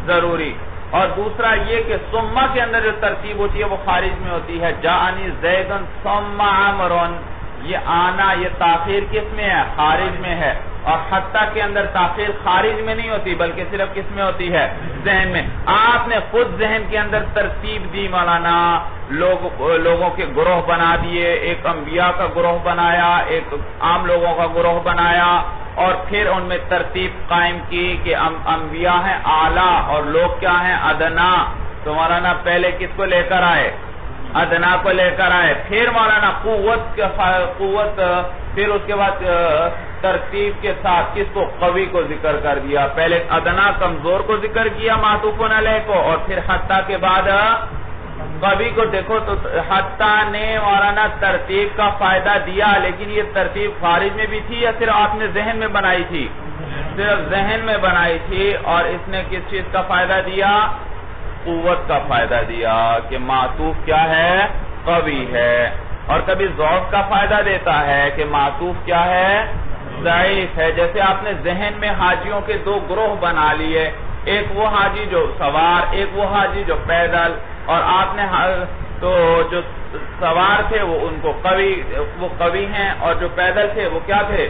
ضروری۔ اور دوسرا یہ کہ ثم کے اندر جو ترتیب ہوتی ہے وہ خارج میں ہوتی ہے، جاءنی زیدن ثم عمرن، یہ آنا یہ تاخیر کس میں ہے؟ خارج میں ہے۔ اور حتیٰ کے اندر تاخیر خارج میں نہیں ہوتی بلکہ صرف کس میں ہوتی ہے؟ ذہن میں۔ آپ نے خود ذہن کے اندر ترتیب دی مولانا، لوگوں کے گروہ بنا دیے، ایک انبیاء کا گروہ بنایا، ایک عام لوگوں کا گروہ بنایا، اور پھر ان میں ترتیب قائم کی کہ انبیاء ہیں اعلیٰ اور لوگ کیا ہیں؟ ادنا۔ تو مولانا پہلے کس کو لے کر آئے؟ ادنا کو لے کر آئے، پھر مولانا قوت پھر اس کے بعد ترتیب کے ساتھ کس کو؟ قوی کو ذکر کر دیا، پہلے ادنا کمزور کو ذکر کیا معطوف علیہ کو، اور پھر حتیٰ کے بعد قوی کو۔ دیکھو تو حتیٰ نے مولانا ترتیب کا فائدہ دیا، لیکن یہ ترتیب خارج میں بھی تھی یا صرف آپ نے ذہن میں بنائی تھی؟ صرف ذہن میں بنائی تھی، اور اس نے کس چیز کا فائدہ دیا؟ قوت کا فائدہ دیا کہ معطوف کیا ہے؟ قوی ہے۔ اور کبھی ضعف کا فائدہ دیتا ہے کہ معطوف کیا ہے؟ ضعیف ہے۔ جیسے آپ نے ذہن میں حاجیوں کے دو گروہ بنا لیے، ایک وہ حاجی جو سوار، ایک وہ حاجی جو پیدل، اور آپ نے تو جو سوار تھے وہ ان کو قوی ہیں، اور جو پیدل تھے وہ کیا تھے؟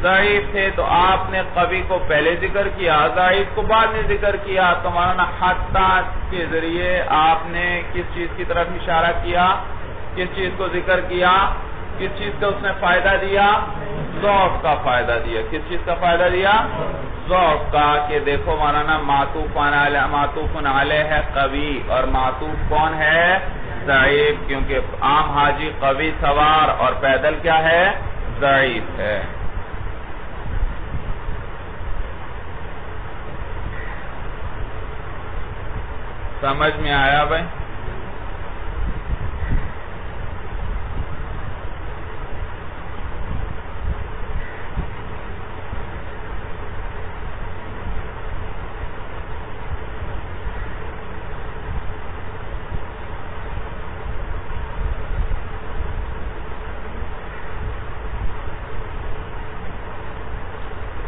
ضعیف تھے۔ تو آپ نے قوی کو پہلے ذکر کیا، ضعیف کو بعد میں ذکر کیا۔ تو مولانا حتیٰ کے ذریعے آپ نے کس چیز کی طرف اشارہ کیا؟ کس چیز کو ذکر کیا؟ کس چیز کا اس نے فائدہ دیا؟ ضعف کا فائدہ دیا۔ کس چیز کا فائدہ دیا؟ ضعف کا، کہ دیکھو مولانا معطوف علیہ ہے قوی، اور معطوف کون ہے؟ ضعیف، کیونکہ عام حاجی قوی سوار اور پیدل کیا ہے؟ ضعیف ہے۔ سمجھ میں آیا بھائی؟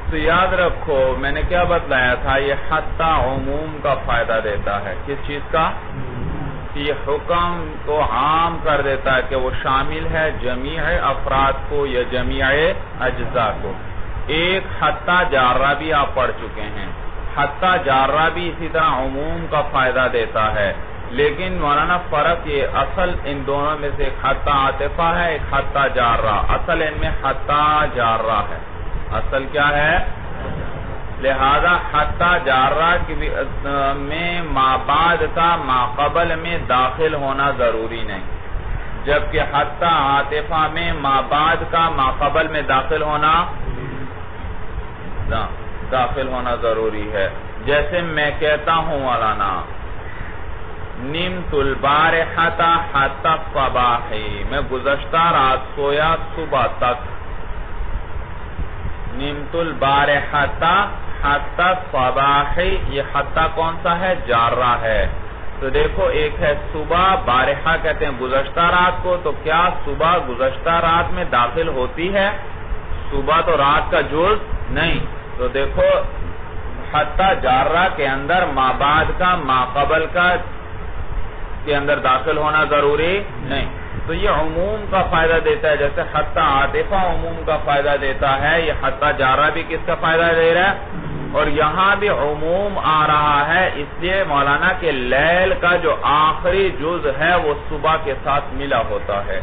تو یاد رکھو میں نے کیا بتلایا تھا، یہ حتیٰ عموم کا فائدہ دیتا ہے۔ کس چیز کا؟ کہ یہ حکم کو عام کر دیتا ہے کہ وہ شامل ہے جمیع افراد کو یا جمیع اجزاء کو۔ ایک حتیٰ جارہ بھی آپ پڑھ چکے ہیں، حتیٰ جارہ بھی اسی طرح عموم کا فائدہ دیتا ہے، لیکن مولانا فرق یہ اصل ان دونوں میں سے ایک حتیٰ عاطفہ ہے، ایک حتیٰ جارہ، اصل ان میں حتیٰ جارہ ہے، اصل کیا ہے؟ لہذا حتیٰ جارہ میں ما بعد کا ما قبل میں داخل ہونا ضروری نہیں، جبکہ حتیٰ عاطفہ میں ما بعد کا ما قبل میں داخل ہونا ضروری ہے۔ جیسے میں کہتا ہوں مولانا نمت البارحۃ حتی الصباح، میں گزشتہ رات سویا صبح تک۔ نمت البارحۃ حتی الصباحی، یہ حتی کون سا ہے؟ جارہ ہے. تو دیکھو ایک ہے صبح، بارحہ کہتے ہیں گزشتہ رات کو، تو کیا صبح گزشتہ رات میں داخل ہوتی ہے؟ صبح تو رات کا جز نہیں. تو دیکھو حتی جارہ کے اندر ما بعد کا ما قبل کا کے اندر داخل ہونا ضروری نہیں. تو یہ عموم کا فائدہ دیتا ہے، جیسے حتی عاطفہ عموم کا فائدہ دیتا ہے، یہ حتی جارہ بھی کس کا فائدہ دے رہا ہے؟ اور یہاں بھی عموم آ رہا ہے، اس لیے مولانا کے لیل کا جو آخری جز ہے وہ صبح کے ساتھ ملا ہوتا ہے.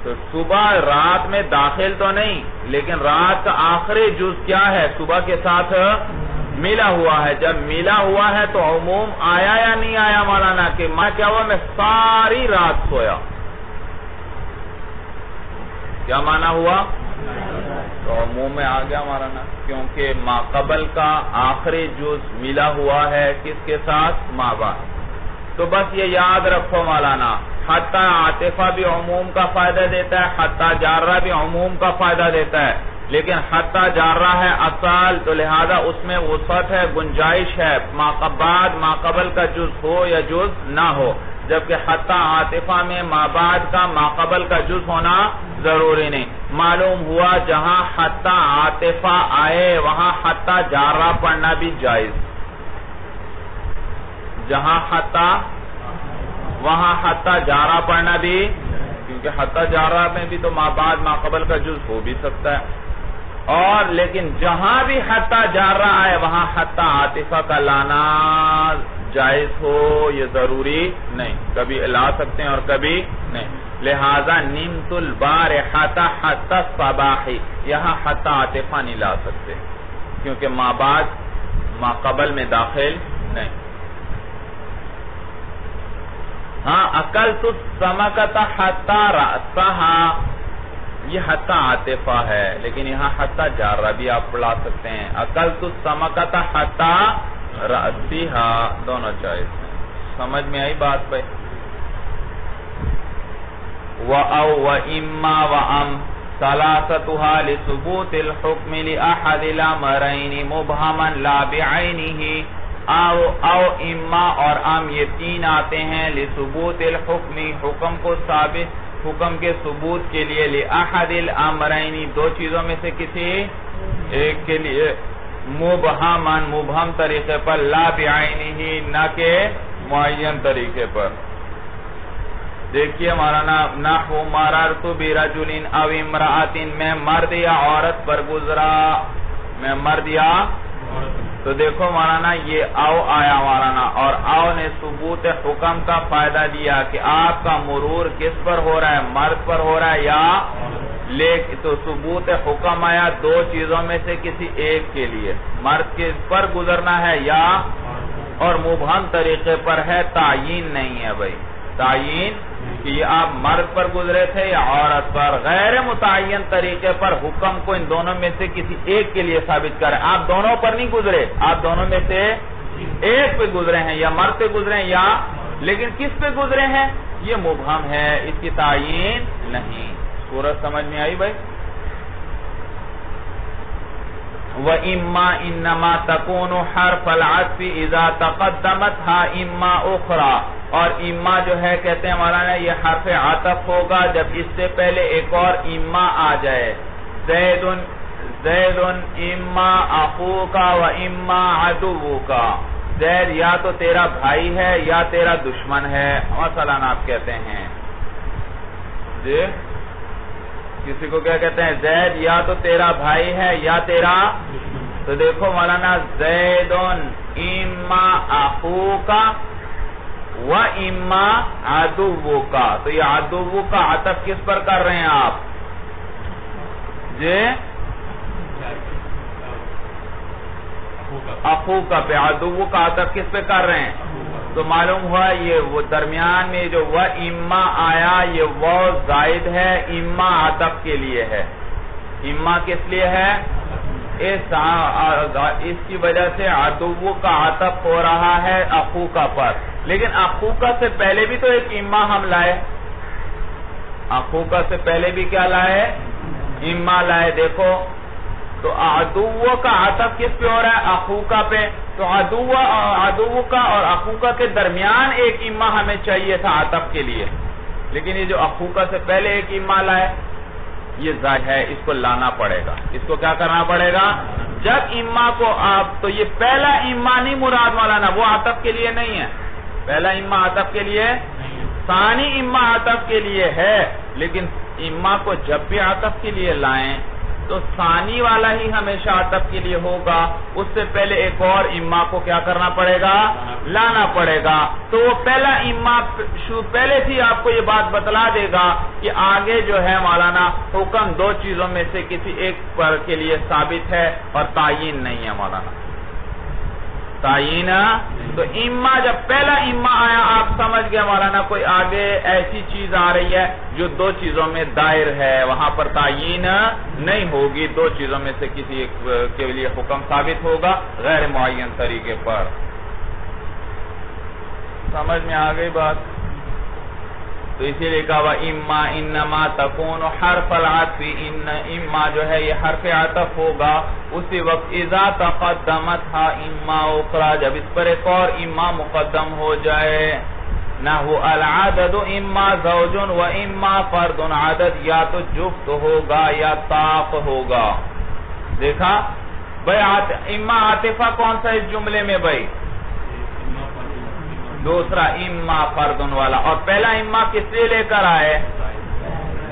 تو صبح رات میں داخل تو نہیں، لیکن رات کا آخری جز کیا ہے؟ صبح کے ساتھ ملا ہوا ہے. جب ملا ہوا ہے تو عموم آیا یا نہیں آیا مولانا؟ کہ میں کیا ہوا؟ میں ساری رات سویا. کیا معنی ہوا؟ تو عموم میں آ گیا مولانا، کیونکہ ما قبل کا آخری جز ملا ہوا ہے کس کے ساتھ؟ ما بعد. تو بس یہ یاد رکھو مولانا، حتی عاطفہ بھی عموم کا فائدہ دیتا ہے، حتی جارہ بھی عموم کا فائدہ دیتا ہے، لیکن حتی جارہ ہے اصل، تو لہذا اس میں وسعت ہے، گنجائش ہے، ما قبل کا جز ہو یا جز نہ ہو. جبکہ حتی عاطفہ میں ما بعد کا ما قبل کا جز ہونا ضروری نہیں. معلوم ہوا جہاں حتی عاطفہ آئے وہاں حتی جارہ پڑھنا بھی جائز. جہاں حتی وہاں حتی جارہ پڑھنا بھی، کیونکہ حتی جارہ میں بھی تو ما بعد ما قبل کا جز ہو بھی سکتا ہے. اور لیکن جہاں بھی حتی جارہ آئے وہاں حتی عاطفہ کا لانا جائز ہو یہ ضروری نہیں، کبھی لا سکتے ہیں اور کبھی نہیں. لہذا نمت البارحۃ حتی الصباحی، یہاں حتی عاطفہ نہیں لا سکتے کیونکہ ما بعد ما قبل میں داخل نہیں. ہاں اکلت السمکۃ حتی رأسہا، یہ حتی عاطفہ ہے، لیکن یہاں حتی جارہ بھی آپ پڑھا سکتے ہیں. اکلت السمکۃ حتی رأسہا، دونوں جائز ہیں. سمجھ میں آئی بات پہ؟ وَأَوْ وَإِمَّا وَأَمْ ثَلَاثَتُهَا لِثُبُوتِ الْحُكْمِ لِأَحَدِ الْأَمْرَيْنِ مُبْهَمًا لَا بِعَيْنِهِ. او اما اور ام یہ تین آتے ہیں لِثُبُوتِ الْحُكْمِ، حکم کو ثابت، حکم کے ثبوت کے لیے، لِأَحَدِ الْأَمْرَيْنِ دو چیزوں میں سے کسی ایک کے لیے، مبہماً مبہم طریقے پر، لا بعینہ نہ کہ معین طریقے پر. دیکھیے مولانا نحو مررت برجل او امرأۃ، میں مرد یا عورت پر گزرا، میں مرد یا، تو دیکھو مولانا یہ او آیا مولانا، اور او نے ثبوت حکم کا فائدہ دیا کہ آپ کا مرور کس پر ہو رہا ہے؟ مرد پر ہو رہا ہے یا لیکن تو ثبوت حکم آیا دو چیزوں میں سے کسی ایک کے لیے، مرد کے پر گزرنا ہے یا، اور مبہم طریقے پر ہے، تعیین نہیں ہے بھائی، تعیین کہ یہ آپ مرد پر گزرے تھے یا عورت پر. غیر متعین طریقے پر حکم کو ان دونوں میں سے کسی ایک کے لیے ثابت کریں. آپ دونوں پر نہیں گزرے، آپ دونوں میں سے ایک پہ گزرے ہیں، یا مرد پہ گزرے ہیں یا، لیکن کس پہ گزرے ہیں یہ مبہم ہے، اس کی تعیین نہیں. سورج سمجھ میں آئی بھائی؟ وَإِمَّا إِنَّمَا تَكُونُ حَرْفَ الْعَطْفِ إِذَا تَقَدَّمَتْهَا إِمَّا أُخْرَى، اور اما جو ہے کہتے ہیں مولانا یہ حرف عطف ہوگا جب اس سے پہلے ایک اور اما آ جائے. زید اما اخوک و اما عدوک، زید یا تو تیرا بھائی ہے یا تیرا دشمن ہے. مثلا آپ کہتے ہیں جی کسی کو کیا کہتے ہیں؟ زید یا تو تیرا بھائی ہے یا تیرا، تو دیکھو مولانا زید اما اخوک و اما عدوک، تو یہ عدوک کا عطف کس پر کر رہے ہیں آپ جی؟ اخوک پہ. عدوک کا عطف کس پہ کر رہے ہیں؟ تو معلوم ہوا یہ وہ درمیان میں جو و اما آیا یہ وہ زائد ہے، اما عطف کے لیے ہے. اما کس لیے ہے؟ اس کی وجہ سے عدو کا عطف ہو رہا ہے اخوکا پر. لیکن اخوکا سے پہلے بھی تو ایک اما ہم لائے، اخوکا سے پہلے بھی کیا لائے؟ اما لائے. دیکھو تو عدو کا عطف کس پہ ہو رہا ہے؟ اخوکا پہ. تو عدو کا اور اخوکا کے درمیان ایک اما ہمیں چاہیے تھا عطف کے لیے، لیکن یہ جو اخوکا سے پہلے ایک اما لائے یہ ظاہر ہے، اس کو لانا پڑے گا. اس کو کیا کرنا پڑے گا؟ جب اما کو آپ، تو یہ پہلا اما نہیں مراد مولانا، وہ عطف کے لیے نہیں ہے. پہلا اما عطف کے لیے، ثانی اما عطف کے لیے ہے، لیکن اما کو جب بھی عطف کے لیے لائیں تو ثانی والا ہی ہمیشہ عطف کے لیے ہوگا. اس سے پہلے ایک اور اما کو کیا کرنا پڑے گا؟ لانا پڑے گا. تو وہ پہلا اما پہلے سے آپ کو یہ بات بتلا دے گا کہ آگے جو ہے مولانا حکم دو چیزوں میں سے کسی ایک پر کے لیے ثابت ہے اور تعین نہیں ہے مولانا. تعین تو اما، جب پہلا اما آیا آپ سمجھ گئے مولانا کوئی آگے ایسی چیز آ رہی ہے جو دو چیزوں میں دائر ہے، وہاں پر تعین نہیں ہوگی. دو چیزوں میں سے کسی ایک کے لیے حکم ثابت ہوگا غیر معین طریقے پر. سمجھ میں آ گئی بات؟ تو اسی لیے کہا اما انما تکون حرف العطف، اما جو ہے یہ حرف عطف ہوگا اسی وقت اذا تقدمتها اما اخرى، جب اس پر ایک اور اما مقدم ہو جائے. نحو العدد اما زوج و اما فرد، عدد یا تو جفت ہوگا یا طاق ہوگا. دیکھا بھائی اما عاطفہ کون سا اس جملے میں؟ بھائی دوسرا اما فردن والا. اور پہلا اما کس لیے لے کر آئے؟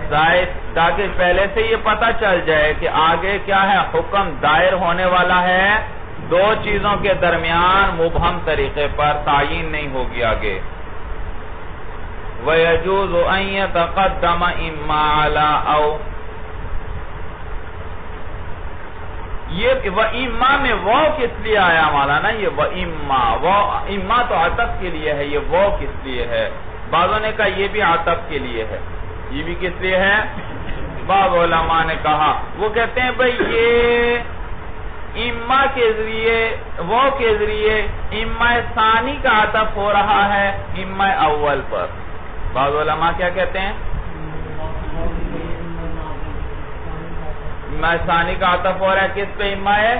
زائد، تاکہ پہلے سے یہ پتہ چل جائے کہ آگے کیا ہے، حکم دائر ہونے والا ہے دو چیزوں کے درمیان مبہم طریقے پر، تعین نہیں ہوگی آگے. وَيَجُوزُ أَن يَتَقَدَّمَ إِمَّا عَلَىٰ أَوْ، یہ وَإِمَّا میں وہ کس لیے آیا مولانا؟ یہ وَإِمَّا، اما تو عطف کے لیے ہے، یہ وہ کس لیے ہے؟ بعضوں نے کہا یہ بھی عطف کے لیے ہے. یہ بھی کس لیے ہے؟ بعض علماء نے کہا، وہ کہتے ہیں بھئی یہ اما کے ذریعے، وہ کے ذریعے اما ثانی کا عطف ہو رہا ہے اما اول پر. بعض علماء کیا کہتے ہیں؟ اما ثانی کا عطف ہو رہا ہے کس پہ؟ اما ہے.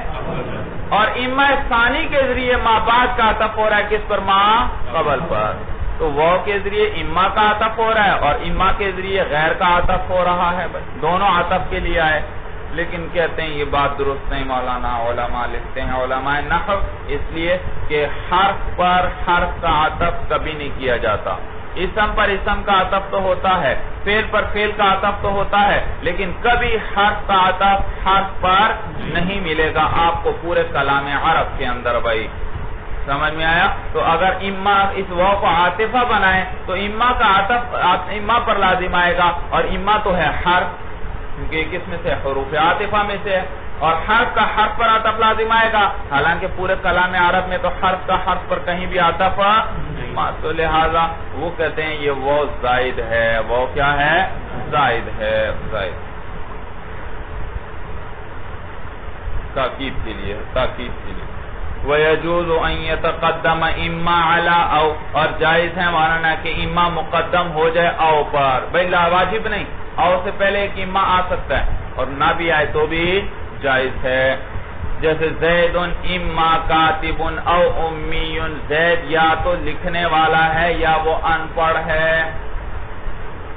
اور اما ثانی کے ذریعے ما بعد کا عطف ہو رہا ہے کس پر؟ ما قبل پر. تو وہ کے ذریعے اما کا عطف ہو رہا ہے اور اما کے ذریعے غیر کا عطف ہو رہا ہے. دونوں عطف کے لیے آئے، لیکن کہتے ہیں یہ بات درست نہیں مولانا. علماء لکھتے ہیں، علماء نحو، اس لیے کہ حرف پر حرف کا عطف کبھی نہیں کیا جاتا. اسم پر اسم کا عطف تو ہوتا ہے، فعل پر فعل کا عطف تو ہوتا ہے، لیکن کبھی حرف کا عطف حرف پر نہیں ملے گا آپ کو پورے کلام عرب کے اندر. بھائی سمجھ میں آیا؟ تو اگر اما اس واو کو عاطفہ بنائیں تو اما کا عطف اما پر لازم آئے گا، اور اما تو ہے حرف، کیونکہ کس میں سے؟ حروف عاطفہ میں سے ہے، اور حرف کا حرف پر عطف لازم آئے گا. حالانکہ پورے کلام عرب میں تو حرف کا حرف پر کہیں بھی عطف، تو لہذا وہ کہتے ہیں یہ وہ زائد ہے. وہ کیا ہے؟ زائد ہے. زائد تاکید کے لیے، تاکید کے لیے. وَيَجُوزُ أَن يَتَقَدَّمَ إِمَّا عَلَىٰ أَوْ، اور جائز ہے ماننا کہ اما مقدم ہو جائے او پر. بھئی لا واجب نہیں، او سے پہلے ایک اما آ سکتا ہے اور نہ بھی آئے تو بھی جائز ہے. جیسے زید اما کاتب او امی، زید یا تو لکھنے والا ہے یا وہ ان پڑھ ہے.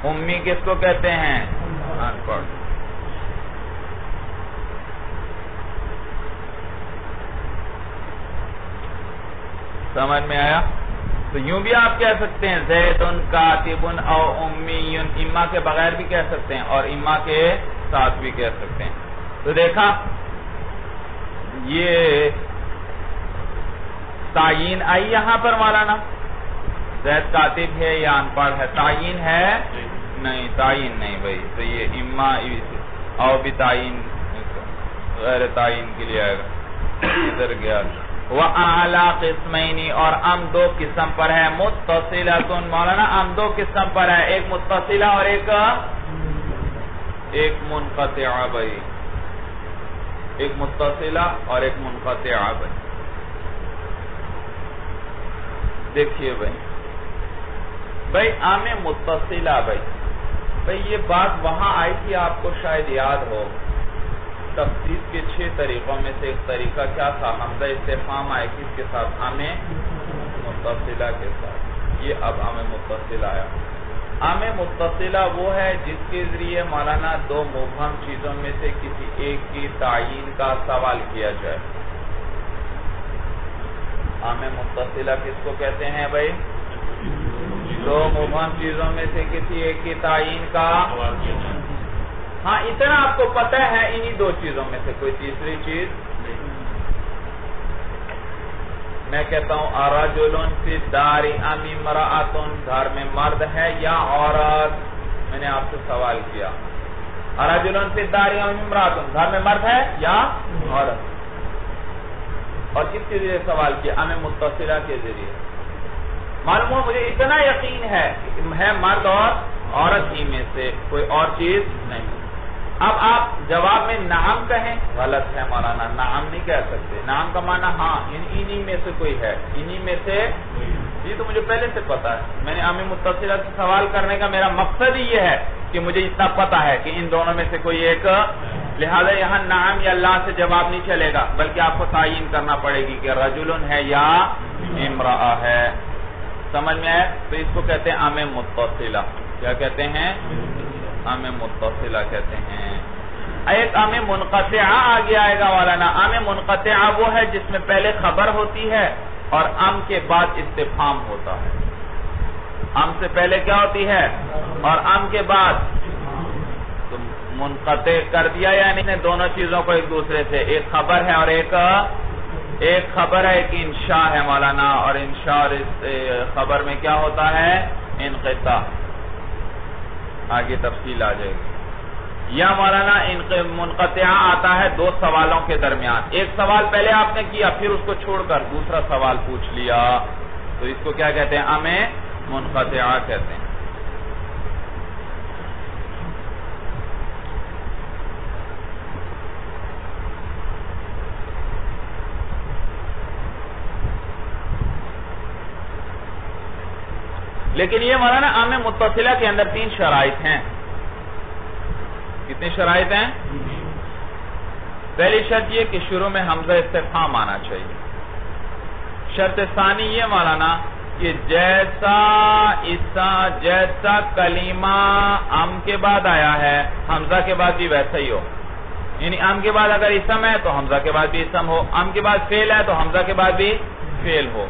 امی کس کو کہتے ہیں؟ ان پڑھ. سمجھ میں آیا؟ تو یوں بھی آپ کہہ سکتے ہیں زید کاتب او امی، اما کے بغیر بھی کہہ سکتے ہیں اور اما کے ساتھ بھی کہہ سکتے ہیں. تو دیکھا یہ تعین آئی یہاں پر مولانا، زید کاتب ہے یا ان پڑھ ہے، تعین ہے؟ نہیں، تعین نہیں بھائی. تو یہ اما او بھی تعین غیر تعین کے لیے آئے گا. ادھر گیا. وَأَعْلَى قِسْمَيْنِ، اور ام دو قسم پر ہے. متصلۃ، مولانا ام دو قسم پر ہے، ایک متصلہ اور ایک منقطعہ. بھائی ایک متصلہ اور ایک منقطعہ. بھائی دیکھیے بھائی ام متصلہ. بھائی یہ بات وہاں آئی تھی، آپ کو شاید یاد ہو تخصیص کے 6 طریقوں میں سے ایک طریقہ کیا تھا؟ حمزہ استفہام آئے کس کے ساتھ؟ ام متصلہ کے ساتھ. یہ اب ام متصلہ آیا. ام متصلہ وہ ہے جس کے ذریعے مولانا 2 مبہم چیزوں میں سے کسی ایک کی تعین کا سوال کیا جائے. ام متصلہ کس کو کہتے ہیں بھائی؟ 2 مبہم چیزوں میں سے کسی ایک کی تعین کا. ہاں اتنا آپ کو پتہ ہے انہی 2 چیزوں میں سے کوئی تیسری چیز. میں کہتا ہوں رجل فی الدار ام امرأۃ، گھر میں مرد ہے یا عورت؟ میں نے آپ سے سوال کیا رجل فی الدار ام امرأۃ، گھر میں مرد ہے یا عورت؟ اور کس کے ذریعے سوال کیا؟ ام متصلہ کے ذریعے. معلوم ہو مجھے اتنا یقین ہے مرد اور عورت ہی میں سے کوئی اور چیز نہیں. اب آپ جواب میں نعم کہیں، غلط ہے مولانا، نعم نہیں کہہ سکتے. نعم کا معنی ہاں انہی میں سے کوئی ہے، انہی میں سے. یہ تو مجھے پہلے سے پتا ہے. میں نے ام متصلہ سے سوال کرنے کا میرا مقصد ہی یہ ہے کہ مجھے اتنا پتا ہے کہ ان دونوں میں سے کوئی ایک. لہذا یہاں نعم یا لا سے جواب نہیں چلے گا، بلکہ آپ کو تعین کرنا پڑے گی کہ رجل ہے یا امرأہ ہے. سمجھ میں آئے؟ تو اس کو کہتے ہیں ام متصلہ. کیا کہتے ہیں؟ ام متصلہ کہتے ہیں. ایک ام منقطعہ آگے آئے گا مولانا. ام منقطعہ وہ ہے جس میں پہلے خبر ہوتی ہے اور ام کے بعد استفہام ہوتا ہے. ام سے پہلے کیا ہوتی ہے اور ام کے بعد تو منقطع کر دیا، یعنی دونوں چیزوں کو ایک دوسرے سے. ایک خبر ہے اور ایک خبر ہے، ایک انشاء ہے مولانا. اور انشاء اور اس خبر میں کیا ہوتا ہے؟ انقطاع. آگے تفصیل آ جائے گی. یا مولانا منقطعہ آتا ہے 2 سوالوں کے درمیان. ایک سوال پہلے آپ نے کیا، پھر اس کو چھوڑ کر دوسرا سوال پوچھ لیا، تو اس کو کیا کہتے ہیں؟ ام منقطعہ کہتے ہیں. لیکن یہ مولانا ام متصلہ کے اندر 3 شرائط ہیں. کتنی شرائط ہیں؟ پہلی شرط یہ کہ شروع میں حمزہ استفہام آنا چاہیے. شرط ثانی یہ مولانا کہ جیسا کلمہ ام کے بعد آیا ہے حمزہ کے بعد بھی ویسا ہی ہو. یعنی ام کے بعد اگر اسم ہے تو حمزہ کے بعد بھی اسم ہو، ام کے بعد فعل ہے تو حمزہ کے بعد بھی فعل ہو.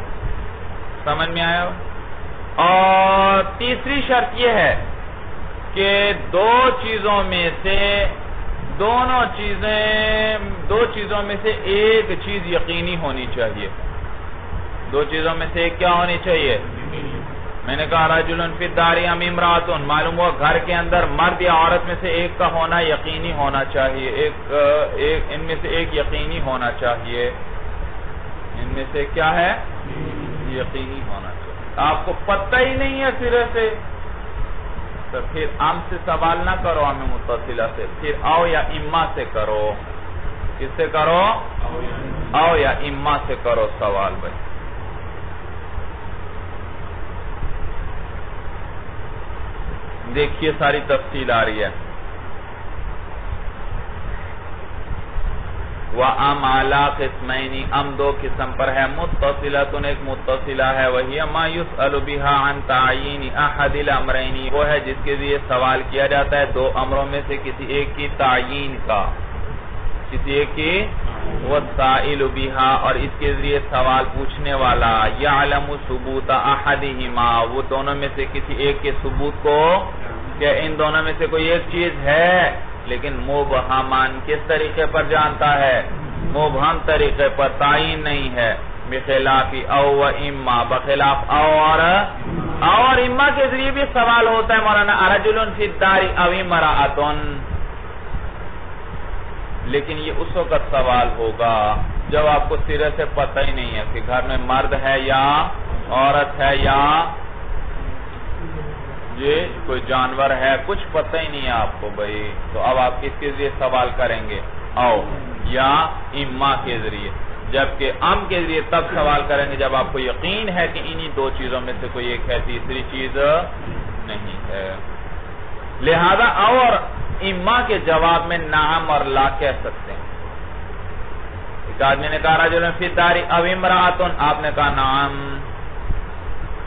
سمجھ میں آیا؟ اور تیسری شرط یہ ہے کہ 2 چیزوں میں سے دو چیزوں میں سے ایک چیز یقینی ہونی چاہیے. 2 چیزوں میں سے ایک کیا ہونی چاہیے؟ میں نے کہا رجل فی الدار ام امرأۃ، معلوم ہوا گھر کے اندر مرد یا عورت میں سے ایک کا ہونا یقینی ہونا چاہیے. ان میں سے ایک یقینی ہونا چاہیے. ان میں سے کیا ہے؟ یقینی ہونا چاہیے. آپ کو پتہ ہی نہیں ہے سرے سے، تو پھر ام سے سوال نہ کرو ام متصلہ سے، پھر او یا اما سے کرو. کس سے کرو؟ او یا اما سے کرو سوال. بھائی دیکھیے ساری تفصیل آ رہی ہے. وَأَمْ عَلَىٰ قِسْمَيْنِ، ام 2 قسم پر ہے. متصلۃ، ایک متصلہ ہے، وَهِيَ مَا يُسْأَلُ بِهَا عَنْ تَعْيِينِ أَحَدِ الْأَمْرَيْنِ، وہ ہے جس کے ذریعے سوال کیا جاتا ہے 2 امروں میں سے کسی ایک کی تعیین کا. کسی ایک کی وَالسَّائِلُ بِهَا، اور اس کے ذریعے سوال پوچھنے والا يَعْلَمُ ثُبُوتَ أَحَدِهِمَا، وہ دونوں میں سے کسی ایک کے ثبوت کو، کہ ان دونوں میں سے کوئی ایک چیز ہے، لیکن مبہمان کس طریقے پر جانتا ہے؟ مبہم طریقے پر، تعین نہیں ہے. بخلاف او و اما، بخلاف او اور اما کے ذریعے بھی سوال ہوتا ہے مولانا رجل فی الدار او امرأۃ، لیکن یہ اس وقت سوال ہوگا جب آپ کو سرے سے پتہ ہی نہیں ہے کہ گھر میں مرد ہے یا عورت ہے یا یہ کوئی جانور ہے، کچھ پتہ ہی نہیں ہے آپ کو. بھائی تو اب آپ کس کے ذریعے سوال کریں گے؟ او یا اما کے ذریعے. جبکہ ام کے ذریعے تب سوال کریں گے جب آپ کو یقین ہے کہ انہی 2 چیزوں میں سے کوئی ایک ہے، تیسری چیز نہیں ہے. لہذا اور اما کے جواب میں نعم اور لا کہہ سکتے ہیں. ایک آدمی نے کہا رجل فی الدار او امرأۃ، آپ نے کہا نعم.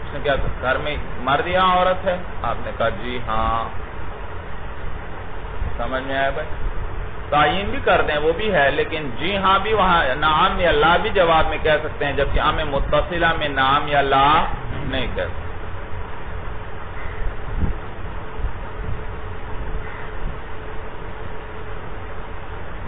اس نے کیا کہا گھر میں مرد یا عورت ہے؟ آپ نے کہا جی ہاں. سمجھ میں آیا بھائی؟ تعین بھی کر دیں وہ بھی ہے، لیکن جی ہاں بھی وہاں نعم یا لا بھی جواب میں کہہ سکتے ہیں، جبکہ ام متصلہ میں نعم یا لا نہیں کہہ سکتے.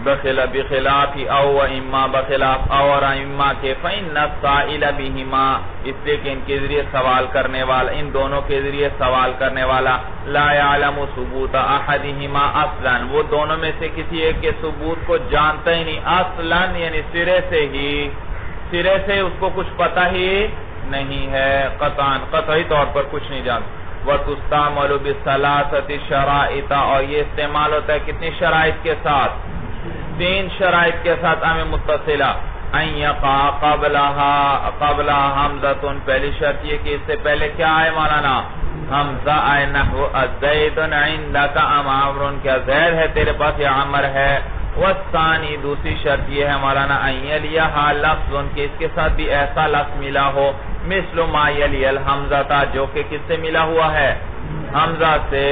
بخلا بخلاف او و اما، بخلاف او اور اما کے، فإن السائل بہما، اس لیے کہ ان کے ذریعے سوال کرنے والا، ان دونوں کے ذریعے سوال کرنے والا لا يعلم ثبوت احدہما اصلا، وہ دونوں میں سے کسی ایک کے ثبوت کو جانتا ہی نہیں اصلا، یعنی سرے سے اس کو کچھ پتہ ہی نہیں ہے، قطعی طور پر کچھ نہیں جانتا. وَتُسْتَعْمَلُ بِثَلَاثَةِ شَرَائِطَ، اور یہ استعمال ہوتا ہے کتنی شرائط کے ساتھ؟ 3 شرائط کے ساتھ ام متصلہ. ان یقع قبلها حمزۃ، پہلی شرط یہ کہ اس سے پہلے کیا آئے مولانا؟ حمزہ آئے. نحو زید عندک ام عمر، کیا زید ہے تیرے پاس یا عمر ہے؟ والثانی، دوسری شرط یہ ہے مولانا ان یلیھا لفظ، کہ اس کے ساتھ بھی ایسا لفظ ملا ہو مثل ما یلی الحمزہ، جو کہ کس سے ملا ہوا ہے؟ حمزہ سے.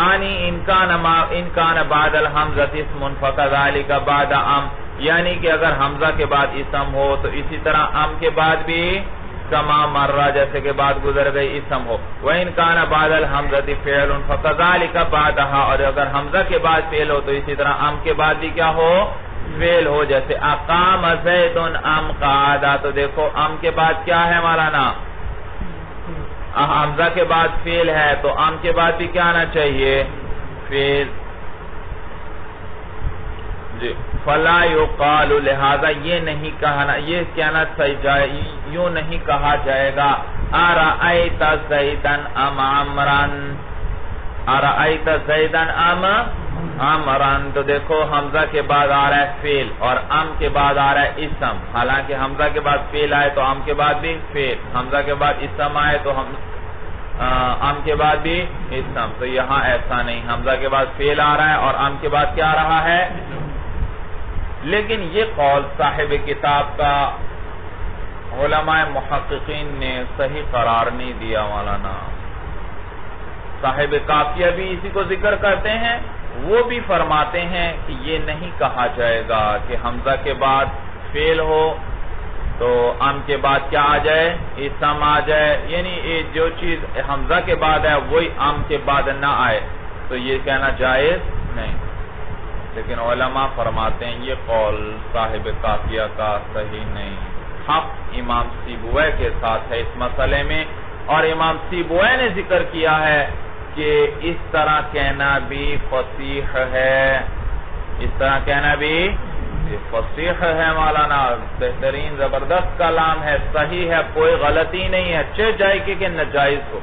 آنی انکان بعد الحمزہ اسم فکذالک بعد ام، یعنی کہ اگر حمزہ کے بعد اسم ہو تو اسی طرح ام کے بعد بھی کما مرہ، جیسے کہ بعد گزر گئی اسم ہو. وَإِنْ كَانَ بَعْدَ الْحَمْزَةِ فِعْلٌ فَكَذَلِكَ بَعْدَهَا، اور اگر حمزہ کے بعد فعل ہو تو اسی طرح ام کے بعد بھی کیا ہو؟ فعل ہو. جیسے اقام زید ام قعد، تو دیکھو ام کے بعد کیا ہے مولانا؟ حمزہ کے بعد فعل ہے تو ام کے بعد بھی کیا آنا چاہیے؟ فعل. جی فلا یقال، لہذا یہ نہیں کہنا، یہ کہنا یوں نہیں کہا جائے گا ارأیت زیدن ام عمران، ارأیت زیدن ام عمران. تو دیکھو حمزہ کے بعد آ رہا ہے فعل اور ام کے بعد آ رہا ہے اسم، حالانکہ حمزہ کے بعد فعل آئے تو ام کے بعد بھی فعل، حمزہ کے بعد اسم آئے تو ام کے بعد بھی اسم. تو یہاں ایسا نہیں، حمزہ کے بعد فعل آ رہا ہے اور ام کے بعد کیا آ رہا ہے؟ لیکن یہ قول صاحب کتاب کا علماء محققین نے صحیح قرار نہیں دیا مولانا. صاحب قافیہ بھی اسی کو ذکر کرتے ہیں، وہ بھی فرماتے ہیں کہ یہ نہیں کہا جائے گا کہ حمزہ کے بعد فعل ہو تو ام کے بعد کیا آ جائے؟ اسم آ جائے، یعنی جو چیز حمزہ کے بعد ہے وہی ام کے بعد نہ آئے، تو یہ کہنا جائز نہیں. لیکن علماء فرماتے ہیں یہ قول صاحب قافیہ کا صحیح نہیں. حق امام سیبویہ کے ساتھ ہے اس مسئلے میں، اور امام سیبویہ نے ذکر کیا ہے کہ اس طرح کہنا بھی فصیح ہے، اس طرح کہنا بھی فصیح ہے مولانا. بہترین زبردست کلام ہے، صحیح ہے، کوئی غلطی نہیں ہے. چہ جائے کہ ناجائز ہو،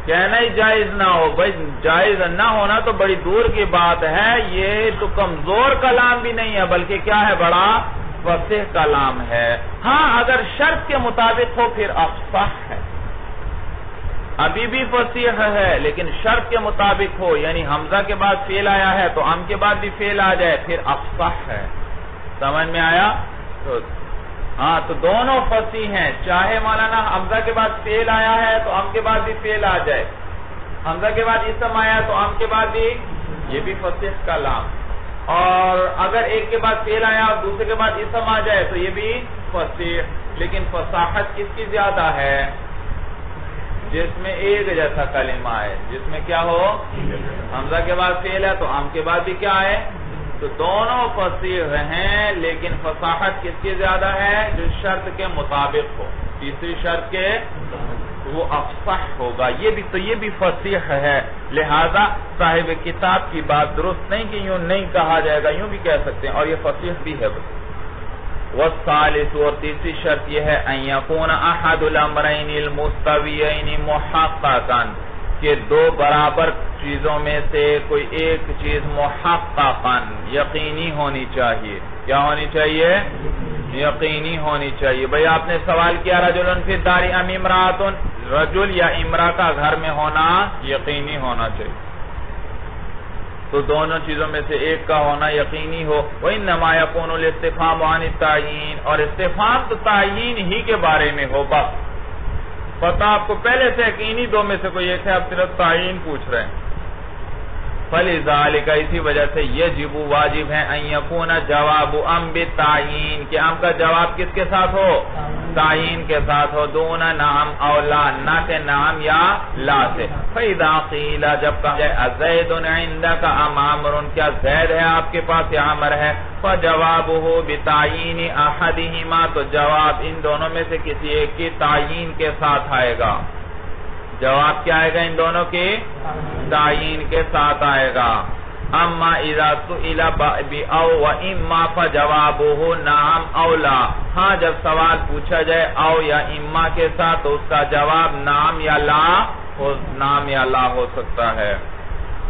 کہنا ہی جائز نہ ہو. بھائی جائز نہ ہونا تو بڑی دور کی بات ہے، یہ تو کمزور کلام بھی نہیں ہے بلکہ کیا ہے؟ بڑا فصیح کلام ہے. ہاں اگر شرط کے مطابق ہو پھر افصح ہے، ابھی بھی فصیح ہے، لیکن شرط کے مطابق ہو، یعنی حمزہ کے بعد فعل آیا ہے تو ام کے بعد بھی فعل آ جائے پھر افصح ہے. سمجھ میں آیا؟ ہاں تو دونوں فصیح ہیں، چاہے مولانا حمزہ کے بعد فعل آیا ہے تو ام کے بعد بھی فعل آ جائے، حمزہ کے بعد اسم آیا تو ام کے بعد بھی، یہ بھی فصیح کلام. اور اگر ایک کے بعد فعل آیا اور دوسرے کے بعد اسم آ جائے تو یہ بھی فصیح. لیکن فصاحت کس کی زیادہ ہے؟ جس میں ایک جیسا کلمہ ہے، جس میں کیا ہو؟ حمزہ کے بعد فعل ہے تو ام کے بعد بھی کیا ہے؟ تو دونوں فصیح ہیں، لیکن فصاحت کس کی زیادہ ہے؟ جو شرط کے مطابق ہو، تیسری شرط کے وہ افصح ہوگا. یہ بھی فصیح ہے. لہذا صاحب کتاب کی بات درست نہیں کہ یوں نہیں کہا جائے گا، یوں بھی کہہ سکتے ہیں، اور یہ فصیح بھی ہے. والثالث، اور تیسری شرط یہ ہے ان یکون احد الامرین المستویین محققا، کہ دو برابر چیزوں میں سے کوئی ایک چیز محققا یقینی ہونی چاہیے. کیا ہونی چاہیے؟ یقینی ہونی چاہیے. بھئی آپ نے سوال کیا رجل فی الدار ام امرأۃ، رجل یا امرأہ کا گھر میں ہونا یقینی ہونا چاہیے. تو دونوں چیزوں میں سے ایک کا ہونا یقینی ہو. وَإِنَّمَا يَكُونُ الْإِسْتِفْهَامُ عَنِ التَّعْيِينِ، اور استفہام تو تعیین ہی کے بارے میں ہو. بس پتہ آپ کو پہلے سے یقینی دو میں سے کوئی ایک ہے، آپ صرف تعیین پوچھ رہے ہیں. فَلِذَالِكَ، اسی وجہ سے يَجِبُ واجب ہے أَن يَكُونَ جَوَابُ أَمْ بِالتَّعْيِينِ، کہ ام کا جواب کس کے ساتھ ہو؟ تعیین کے ساتھ ہو. دون نعم او لا، نہ کہ نعم یا لا سے. فَإِذَا قِيلَ، جب کہا جائے أَزَيْدٌ عِنْدَكَ أَمْ عَمْرٌ، کیا زید ہے آپ کے پاس یا عمر ہے؟ فَجَوَابُهُ بِتَعْيِينِ أَحَدِهِمَا، تو جواب ان دونوں میں سے کسی ایک کی تعیین کے ساتھ آئے گا. جواب کیا آئے گا؟ ان دونوں کی تعیین کے ساتھ آئے گا. اما اذا سئل بأو وإما فجوابه نعم او لا، ہاں جب سوال پوچھا جائے او یا اما کے ساتھ تو اس کا جواب نعم یا لا ہو سکتا ہے.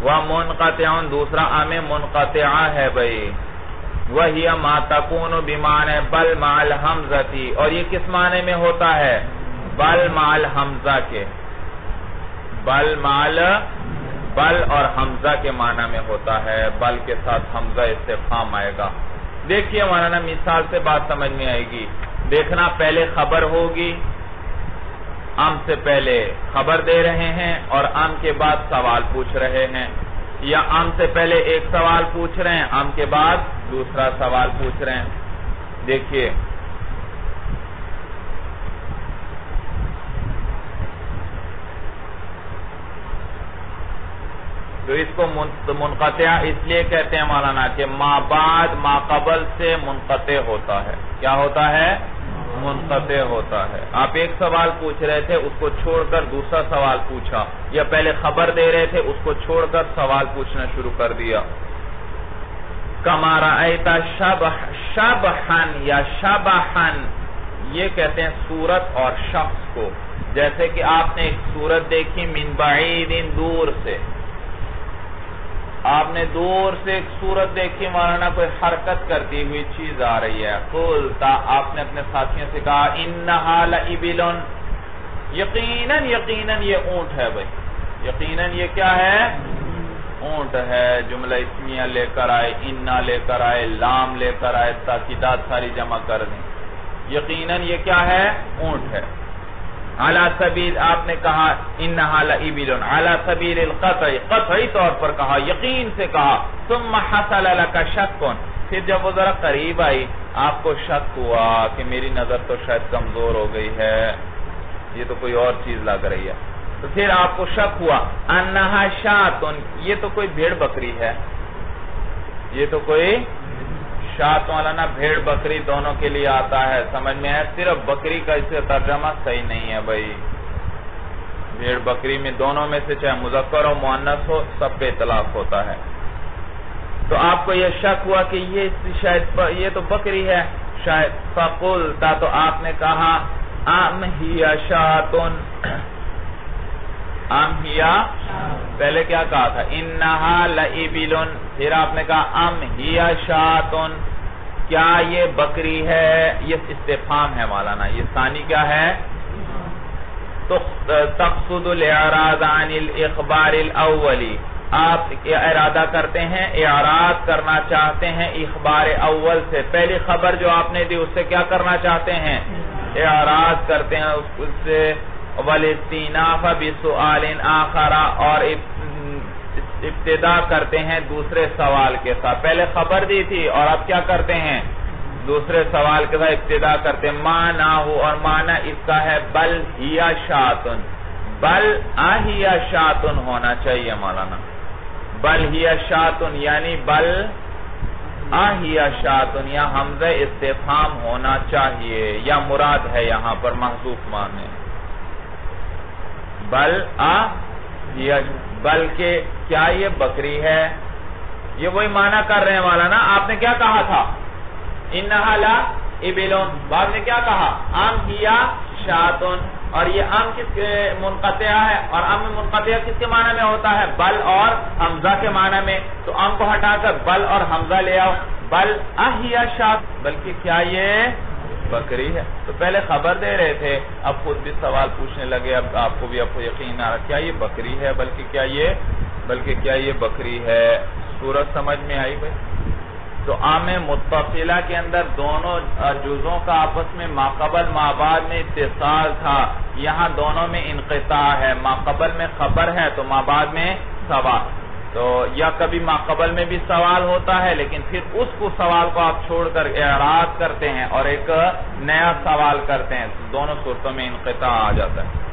ومنقطع، دوسرا ام منقطعہ ہے بھئی. وہی ما تکون بمعنی بل مع الحمزہ، اور یہ کس معنی میں ہوتا ہے؟ بل مع الحمزہ کے. بل اور حمزہ کے معنی میں ہوتا ہے. بل کے ساتھ حمزہ استفہام آئے گا. دیکھیے مولانا مثال سے بات سمجھ میں آئے گی. دیکھنا، پہلے خبر ہوگی، ام سے پہلے خبر دے رہے ہیں اور ام کے بعد سوال پوچھ رہے ہیں، یا ام سے پہلے ایک سوال پوچھ رہے ہیں، ام کے بعد دوسرا سوال پوچھ رہے ہیں. دیکھیے تو اس کو منقطع اس لیے کہتے ہیں مولانا کہ ما بعد ما قبل سے منقطع ہوتا ہے. کیا ہوتا ہے؟ منقطع ہوتا ہے. آپ ایک سوال پوچھ رہے تھے، اس کو چھوڑ کر دوسرا سوال پوچھا، یا پہلے خبر دے رہے تھے، اس کو چھوڑ کر سوال پوچھنا شروع کر دیا. کما رأیت شبحن یا شبحن، یہ کہتے ہیں صورت اور شخص کو. جیسے کہ آپ نے ایک صورت دیکھی من بعید، دور سے. آپ نے دور سے ایک صورت دیکھی، مولانا کوئی حرکت کرتی ہوئی چیز آ رہی ہے. قلتا، آپ نے اپنے ساتھیوں سے کہا انہا لإبل، یقیناً یہ اونٹ ہے بھئی. یقیناً یہ کیا ہے؟ اونٹ ہے. جملہ اسمیہ لے کر آئے، انہا لے کر آئے، لام لے کر آئے، تاکیدات ساری جمع کر دیں. یقیناً یہ کیا ہے؟ اونٹ ہے. علی سبیل، آپ نے کہا انہا لإبل علی سبیل القطع، قطعی طور پر کہا، یقین سے کہا. ثم حصل لک شک، پھر جب وہ ذرا قریب آئی آپ کو شک ہوا کہ میری نظر تو شاید کمزور ہو گئی ہے، یہ تو کوئی اور چیز لگ رہی ہے. تو پھر آپ کو شک ہوا انہا شاۃ، یہ تو کوئی بھیڑ بکری ہے. یہ تو کوئی شاۃ مولانا بھیڑ بکری دونوں کے لیے آتا ہے، سمجھ میں ہے. صرف بکری کا اس سے ترجمہ صحیح نہیں ہے بھائی. بھیڑ بکری میں دونوں میں سے چاہے مذکر ہو مؤنث ہو سب پہ اطلاق ہوتا ہے. تو آپ کو یہ شک ہوا کہ یہ شاید یہ تو بکری ہے شاید. فقلتا، تو آپ نے کہا ام ہی شاۃ، ام ہی، پہلے کیا کہا تھا؟ انہا لإبل، پھر آپ نے کہا ام ہی شاۃ، کیا یہ بکری ہے؟ یہ استفہام ہے مولانا. یہ ثانی کیا ہے؟ تو تقصد الاعراض عن الاخبار الاولی، آپ ارادہ کرتے ہیں، اعراض کرنا چاہتے ہیں اخبار اول سے. پہلی خبر جو آپ نے دی اس سے کیا کرنا چاہتے ہیں؟ اعراض کرتے ہیں اس سے. والاستئناف بسؤال آخر، اور ابتدا کرتے ہیں دوسرے سوال کے ساتھ. پہلے خبر دی تھی اور اب کیا کرتے ہیں؟ دوسرے سوال کے ساتھ ابتدا کرتے ہیں. معنی ہو، اور معنی اس کا ہے بل ہی شاۃ، بل ہی شاۃ ہونا چاہیے مولانا. بل ہی شاۃ یعنی بل ہی شاۃ، یا حمزہ استفہام ہونا چاہیے، یا مراد ہے یہاں پر محذوف معنی. بلکہ کیا یہ بکری ہے؟ یہ وہی معنی کر رہے ہیں مولانا. آپ نے کیا کہا تھا؟ انہا لإبل، بعد میں کیا کہا؟ ام ہی شاۃ، اور یہ ام کس منقطع ہے، اور ام منقطع کس کے معنی میں ہوتا ہے؟ بل اور حمزہ کے معنی میں. تو ام کو ہٹا کر بل اور حمزہ لے آؤ. بل ہی شاۃ، بلکہ کیا یہ بکری ہے؟ تو پہلے خبر دے رہے تھے، اب خود بھی سوال پوچھنے لگے. اب آپ کو بھی اب یقین آ رہا کیا یہ بکری ہے؟ بلکہ کیا یہ بکری ہے؟ صورت سمجھ میں آئی بھائی؟ تو عام متصلہ کے اندر دونوں جزوں کا آپس میں ماقبل مابعد میں اتصال تھا، یہاں دونوں میں انقطاع ہے، ماقبل میں خبر ہے تو مابعد میں سوال، تو یا کبھی ماقبل میں بھی سوال ہوتا ہے لیکن پھر اس کو سوال کو آپ چھوڑ کر اعراض کرتے ہیں اور ایک نیا سوال کرتے ہیں، دونوں صورتوں میں انقطاع آ جاتا ہے۔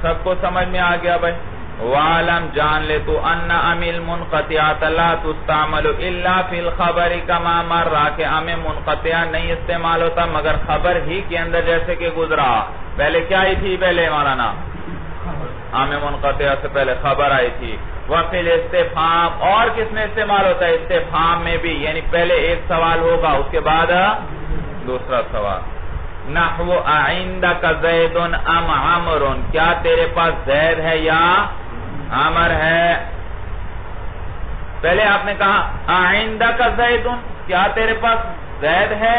سب کو سمجھ میں آ گیا بھائی؟ وَعَلَمْ جان لے تو أَنَّ أَمِ الْمُنْقَطِعَةَ لَا تُسْتَعْمَلُ إِلَّا فِي الْخَبَرِ كَمَا مَرَّ کہ ام منقطعہ نہیں استعمال ہوتا مگر خبر ہی کے اندر جیسے کہ گزرا۔ پہلے کیا آئی تھی پہلے مولانا؟ ام منقطعہ سے پہلے خبر آئی تھی۔ وَفِي الْاِسْتِفْهَامِ اور کس میں استعمال ہوتا ہے؟ استفہام میں بھی، یعنی پہلے ایک سوال ہوگا اس کے بعد دوسرا سوال۔ نحو اعندک زید ام عمر، کیا تیرے پاس زید ہے یا عمر ہے؟ پہلے آپ نے کہا اعندک زید، کیا تیرے پاس زید ہے؟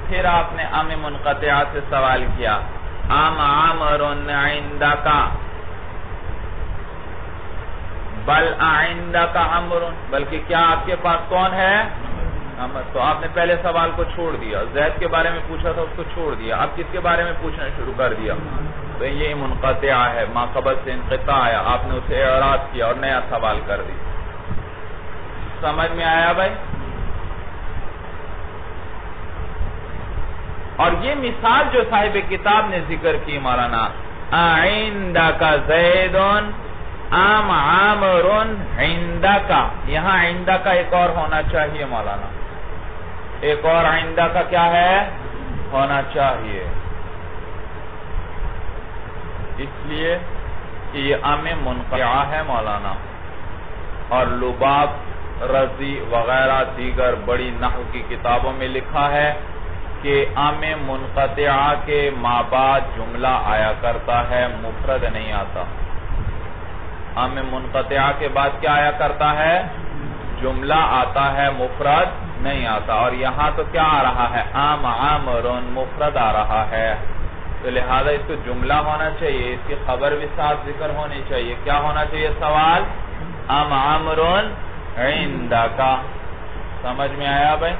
پھر آپ نے ام منقطعہ سے سوال کیا ام عمر عندک بل اعندک عمر، بلکہ کیا آپ کے پاس کون ہے؟ تو آپ نے پہلے سوال کو چھوڑ دیا، زید کے بارے میں پوچھا تھا اس کو چھوڑ دیا، اب کس کے بارے میں پوچھنا شروع کر دیا؟ تو یہ منقطع ہے، ماقبل سے انقطاع آیا، آپ نے اسے اعراض کیا اور نیا سوال کر دیا۔ سمجھ میں آیا بھائی؟ اور یہ مثال جو صاحب کتاب نے ذکر کی مولانا، اعندک زید ام عامر عندک، یہاں عندک ایک اور ہونا چاہیے مولانا، ایک اور عندک کیا ہے؟ ہونا چاہیے، اس لیے کہ یہ ام منقطعہ ہے مولانا، اور لباب رضی وغیرہ دیگر بڑی نحو کی کتابوں میں لکھا ہے کہ ام منقطعہ کے مابعد جملہ آیا کرتا ہے، مفرد نہیں آتا۔ ام منقطعہ کے بعد کیا آیا کرتا ہے؟ جملہ آتا ہے، مفرد نہیں آتا، اور یہاں تو کیا آ رہا ہے؟ ام عامر، مفرد آ رہا ہے، تو لہذا اس کو جملہ ہونا چاہیے، اس کی خبر بھی ساتھ ذکر ہونی چاہیے۔ کیا ہونا چاہیے سوال؟ ام عامر عندک۔ سمجھ میں آیا بھائی؟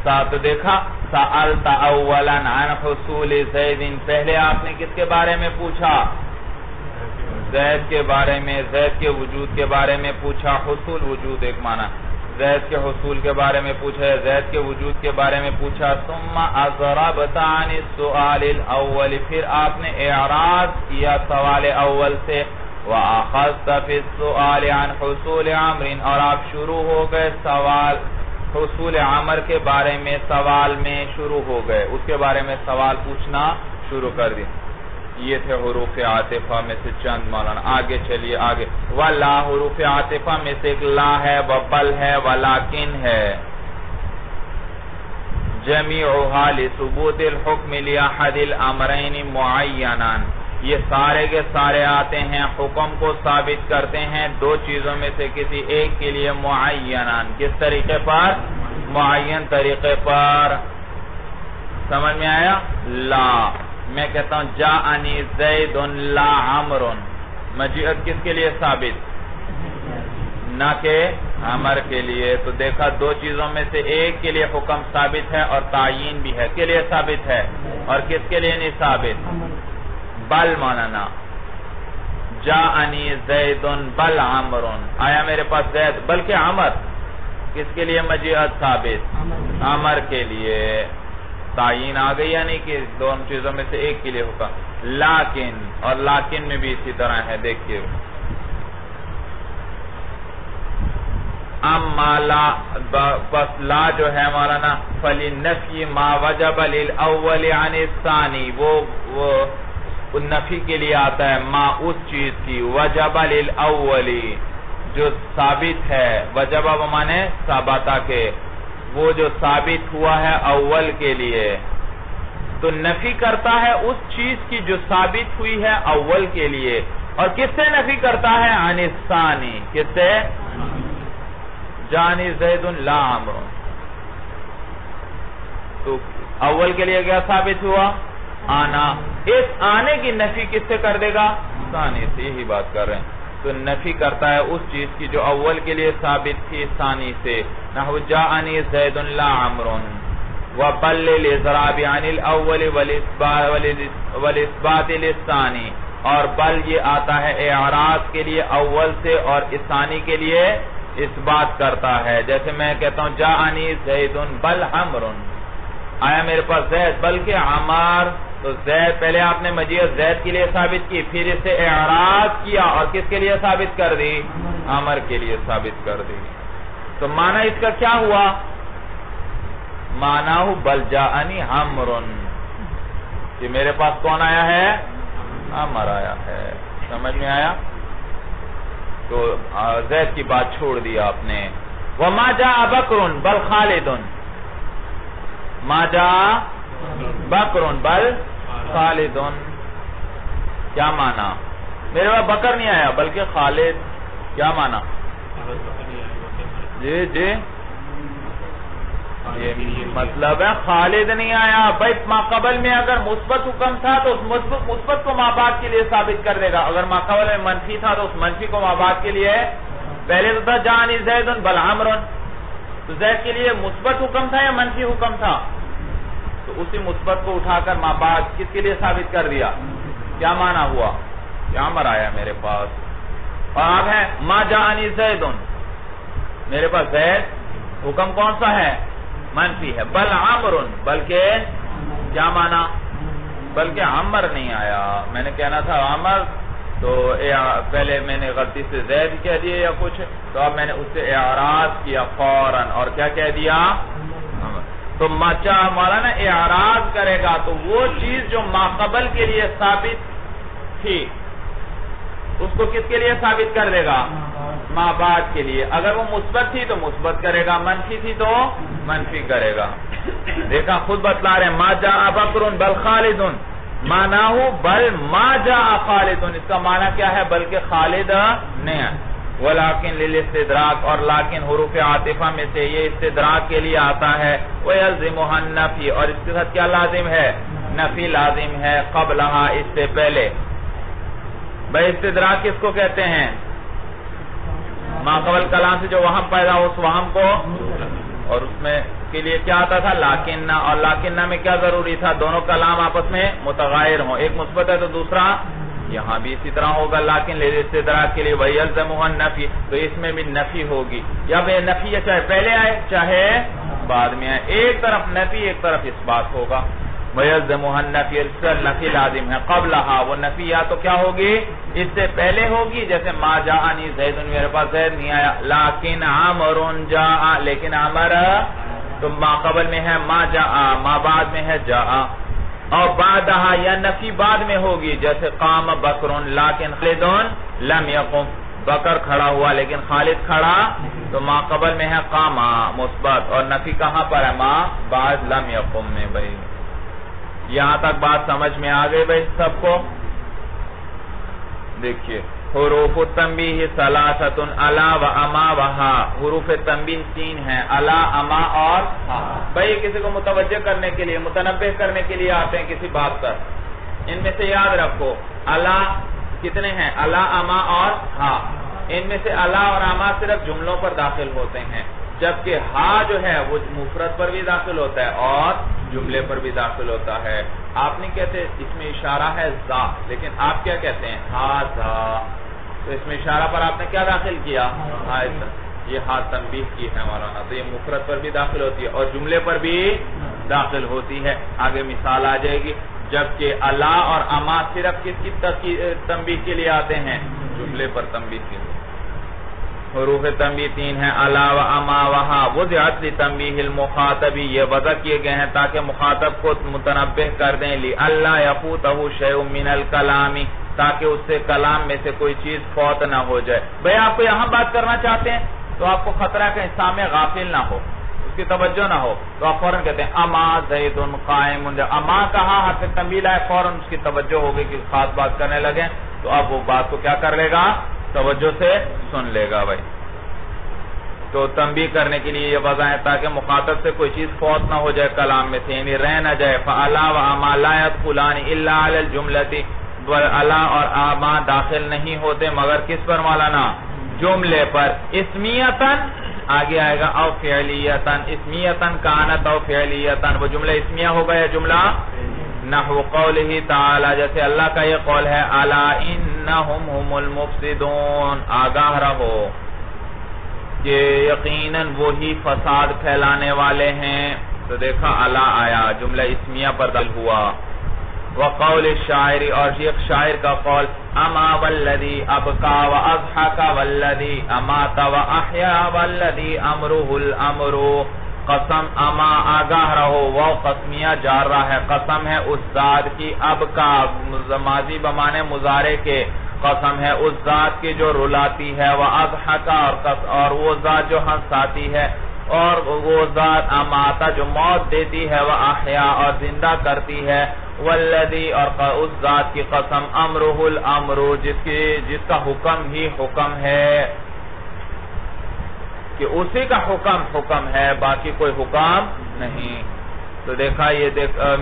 ساتھ دیکھا سألت اولا عن حصول زید، پہلے آپ نے کس کے بارے میں پوچھا؟ زید کے بارے میں، زید کے وجود کے بارے میں پوچھا، حصول وجود ایک معنی، زید کے حصول کے بارے میں پوچھا، زید کے وجود کے بارے میں پوچھا۔ ثم اضربت عن السؤال الاول، پھر آپ نے اعراض کیا سوال اول سے، واخذت في السؤال عن حصول عمر، اور آپ شروع ہو گئے سوال حصول عمر کے بارے میں، سوال میں شروع ہو گئے، اس کے بارے میں سوال پوچھنا شروع کر دیا۔ یہ تھے حروف عاطفہ میں سے چند مولانا۔ آگے چلیے آگے، وَلَا حروف عاطفہ میں سے ایک لا ہے، وَبَلْ ہے، وَلَاكِنْ ہے۔ جَمِعُهَا لِثُبُوتِ الْحُكْمِ لِأَحَدِ الْأَمْرَيْنِ مُعَيَّنًا، یہ سارے کے سارے آتے ہیں، حکم کو ثابت کرتے ہیں دو چیزوں میں سے کسی ایک کے لیے، معیناً، کس طریقے پر؟ معین طریقے پر۔ سمجھ میں آیا؟ لا، میں کہتا ہوں جاءنی زید لا عمر، مجیعت کس کے لیے ثابت؟ نہ کہ عمر کے لیے، تو دیکھا دو چیزوں میں سے ایک کے لیے حکم ثابت ہے اور تعیین بھی ہے، کے لیے ثابت ہے اور کس کے لیے نہیں ثابت؟ بل مولانا، جاءنی زید بل عمر، آیا میرے پاس زید بلکہ عمر، کس کے لیے مجیعت ثابت؟ عمر کے لیے، تعیین آ گئی، یعنی کہ دونوں چیزوں میں سے ایک کے لیے حکم۔ لیکن، اور لیکن میں بھی اسی طرح ہے، دیکھیے اما لا، بس لا جو ہے مولانا فَلِنَّفْيِ مَا وَجَبَ لِلْأَوَّلِ عَنِ الثَّانِي، وہ نفی کے لیے آتا ہے، ما اس چیز کی، وجب للأول جو ثابت ہے، وجب مانے ثابتہ کے، وہ جو ثابت ہوا ہے اول کے لیے، تو نفی کرتا ہے اس چیز کی جو ثابت ہوئی ہے اول کے لیے، اور کس سے نفی کرتا ہے؟ عن الثانی، کس سے؟ جانی زید لا عمر. تو اول کے لیے کیا ثابت ہوا؟ آنا. اس آنے کی نفی کس سے کر دے گا؟ ثانی سے. یہی بات کر رہے ہیں. تو نفی کرتا ہے اس چیز کی جو اول کے لیے ثابت تھی ثانی سے. نحو جاءنی زید لا عمر وبل للاضراب عن الاول والاثبات للثانی. اور بل یہ آتا ہے اعراض کے لیے اول سے اور ثانی کے لیے اثبات کرتا ہے. جیسے میں کہتا ہوں جاءنی زید بل عمر، آیا میرے پاس زید بلکہ عمر. تو زید پہلے آپ نے مجیت زید کے لیے ثابت کی، پھر اس سے اعراض کیا اور کس کے لیے ثابت کر دی؟ عمر کے لیے ثابت کر دی. تو معنی اس کا کیا ہوا؟ معنی ہو بل جاءنی عمر، کہ میرے پاس کون آیا ہے؟ عمر آیا ہے. سمجھ میں آیا؟ تو زید کی بات چھوڑ دی آپ نے. وما جاء بکر بل خالد، ما جاء بکر بل خالد. کیا معنی؟ میرے پاس بکر نہیں آیا بلکہ خالد. کیا معنی؟ جی جی یہ مطلب ہے خالد نہیں آیا. بھائی ماقبل میں اگر مثبت حکم تھا تو اس مثبت کو ما بعد کے لیے ثابت کر دے گا. اگر ماقبل میں منفی تھا تو اس منفی کو ما بعد کے لیے. پہلے تو تھا جاءنی زید بل عمر، تو زید کے لیے مثبت حکم تھا یا منفی حکم تھا؟ تو اسی مثبت کو اٹھا کر ما بعد کس کے لیے ثابت کر دیا. کیا معنی ہوا؟ کہ عمر آیا میرے پاس. اور آپ ہے ما جاءنی زید، میرے پاس زید حکم کون سا ہے؟ منفی ہے. بل عمر، بلکہ کیا معنی؟ بلکہ عمر نہیں آیا. میں نے کہنا تھا عمر، تو پہلے میں نے غلطی سے زید کہہ دیا یا کچھ، تو اب میں نے اس سے اعراض کیا فوراً اور کیا کہہ دیا؟ عمر. تو مولانا اعراض کرے گا تو وہ چیز جو ماقبل کے لیے ثابت تھی اس کو کس کے لیے ثابت کر دے گا؟ ما بعد کے لیے. اگر وہ مثبت تھی تو مثبت کرے گا، منفی تھی تو منفی کرے گا. دیکھا خود بتلا رہے ہیں ما جاء بکر بل خالد، معناہو بل ما جاء خالد. اس کا معنی کیا ہے؟ بلکہ خالد نہیں ہے. ولیکن للاستدراک، اور لیکن حروف عاطفہ میں سے یہ استدراک کے لیے آتا ہے. ویلزمھا النفی، اور اس کے ساتھ کیا لازم ہے؟ نفی لازم ہے. قبلہا، اس سے پہلے. بھائی استدراک کس کو کہتے ہیں؟ ماقبل کلام سے جو وہم پیدا ہو اس وہم کو. اور اس میں کے لیے کیا آتا تھا؟ لاکنہ. اور لاکنہ میں کیا ضروری تھا؟ دونوں کلام آپس میں متغائر ہوں، ایک مثبت ہے تو دوسرا. یہاں بھی اسی طرح ہوگا. لیکن استدراک کے لیے ویلزمھا النفی، تو اس میں بھی نفی ہوگی. یا بے نفی ہے، چاہے پہلے آئے چاہے بعد میں آئے، ایک طرف نفی ایک طرف اس بات ہوگا. ویلزمھا النفی، اس سے نفی لازم ہے. قبلہا، وہ نفی یا تو کیا ہوگی؟ اس سے پہلے ہوگی. جیسے ما جاءنی زید، میرے پاس زید نہیں آیا. لیکن عمر جاء، لیکن عمر تو ما قبل میں ہے ما جاء، ما بعد میں ہے جاء. اور بعدہا یا نفی بعد میں ہوگی. جیسے قام بکر لیکن خالد لم یقم، بکر کھڑا ہوا لیکن خالد کھڑا. تو ما قبل میں ہے قام مثبت، اور نفی کہاں پر ہے؟ ما بعد لم یقم میں. بھائی یہاں تک بات سمجھ میں آ گئی بھائی سب کو؟ دیکھیے حروف التنبیہ ثلاثۃ الا و اما و ہا. حروف تنبیہ 3 ہیں، الا، اما اور ہا. بھائی کسی کو متوجہ کرنے کے لیے، متنبہ کرنے کے لیے آتے ہیں کسی بات پر. ان میں سے یاد رکھو الا کتنے ہیں؟ الا، اما اور ہا. ان میں سے الا اور اما صرف جملوں پر داخل ہوتے ہیں، جبکہ ہا جو ہے وہ مفرد پر بھی داخل ہوتا ہے اور جملے پر بھی داخل ہوتا ہے. آپ نہیں کہتے اس میں اشارہ ہے ذا، لیکن آپ کیا کہتے ہیں؟ ہا ذا. تو اس میں اشارہ پر آپ نے کیا داخل کیا؟ ہا. یہ ہا تنبیہ کی ہے مولانا. تو یہ مفرد پر بھی داخل ہوتی ہے اور جملے پر بھی داخل ہوتی ہے. آگے مثال آ جائے گی. جبکہ الا اور اما صرف کس کی تنبیہ کے لیے آتے ہیں؟ جملے پر تنبیہ کے لیے. حروف تنبیہ 3 ہیں، الا و اما و ہا. وضعت لتنبیہ المخاطبی، یہ وضع کیے گئے ہیں تاکہ مخاطب کو متنبہ کر دیں. لئلا یفوتہ شیء من الکلام، تاکہ اس سے کلام میں سے کوئی چیز فوت نہ ہو جائے. بھئی آپ کو یہاں بات کرنا چاہتے ہیں تو آپ کو خطرہ کہ سامع غافل نہ ہو، اس کی توجہ نہ ہو، تو آپ فوراً کہتے ہیں اما زید قائم. اما کہا حرف تنبیہ ہے، فوراً اس کی توجہ ہوگی کہ خاص بات کرنے لگے. تو اب وہ بات کو کیا کر لے گا؟ توجہ سے سن لے گا بھائی. تو تنبیہ کرنے کے لیے یہ وضع ہے تاکہ مخاطب سے کوئی چیز فوت نہ ہو جائے کلام میں سے، یعنی رہ نہ جائے. فَأَلَا وَأَمَا لَا يَدْخُلَانِ إِلَّا عَلَى الْجُمْلَةِ، الا اور آما داخل نہیں ہوتے مگر کس پر مولانا؟ جملے پر. اسمیتاً آگے آئے گا، او فعلیتاً، اسمیتاً کانت او فعلیتاً، وہ جملہ اسمیہ ہوگا یا جملہ نحو قولہ تعالی، جیسے اللہ کا یہ قول ہے الا انہم هم المفسدون، آگاہ رہو کہ یقیناً وہی فساد پھیلانے والے ہیں. تو دیکھا الا آیا، جملہ اسمیہ پر دل ہوا. وقول الشاعر، اور ایک شاعر کا قول، اما والذی ابقا واضحک والذی امات واحیا والذی امرہ الامر. قسم، اما آگاہ رہو، وہ قسمیہ جار رہا ہے، قسم ہے اس ذات کی، ابقا ماضی بمانے مضارع کے، قسم ہے اس ذات کی جو رلاتی ہے، واضحک اور وہ ذات جو ہنساتی ہے، اور وہ ذات اماتا جو موت دیتی ہے، واحیا اور زندہ کرتی ہے، والذی اور اس ذات کی قسم، امرہ الامر جس کا حکم ہی حکم ہے، کہ اسی کا حکم ہے، باقی کوئی حکم نہیں. تو دیکھا یہ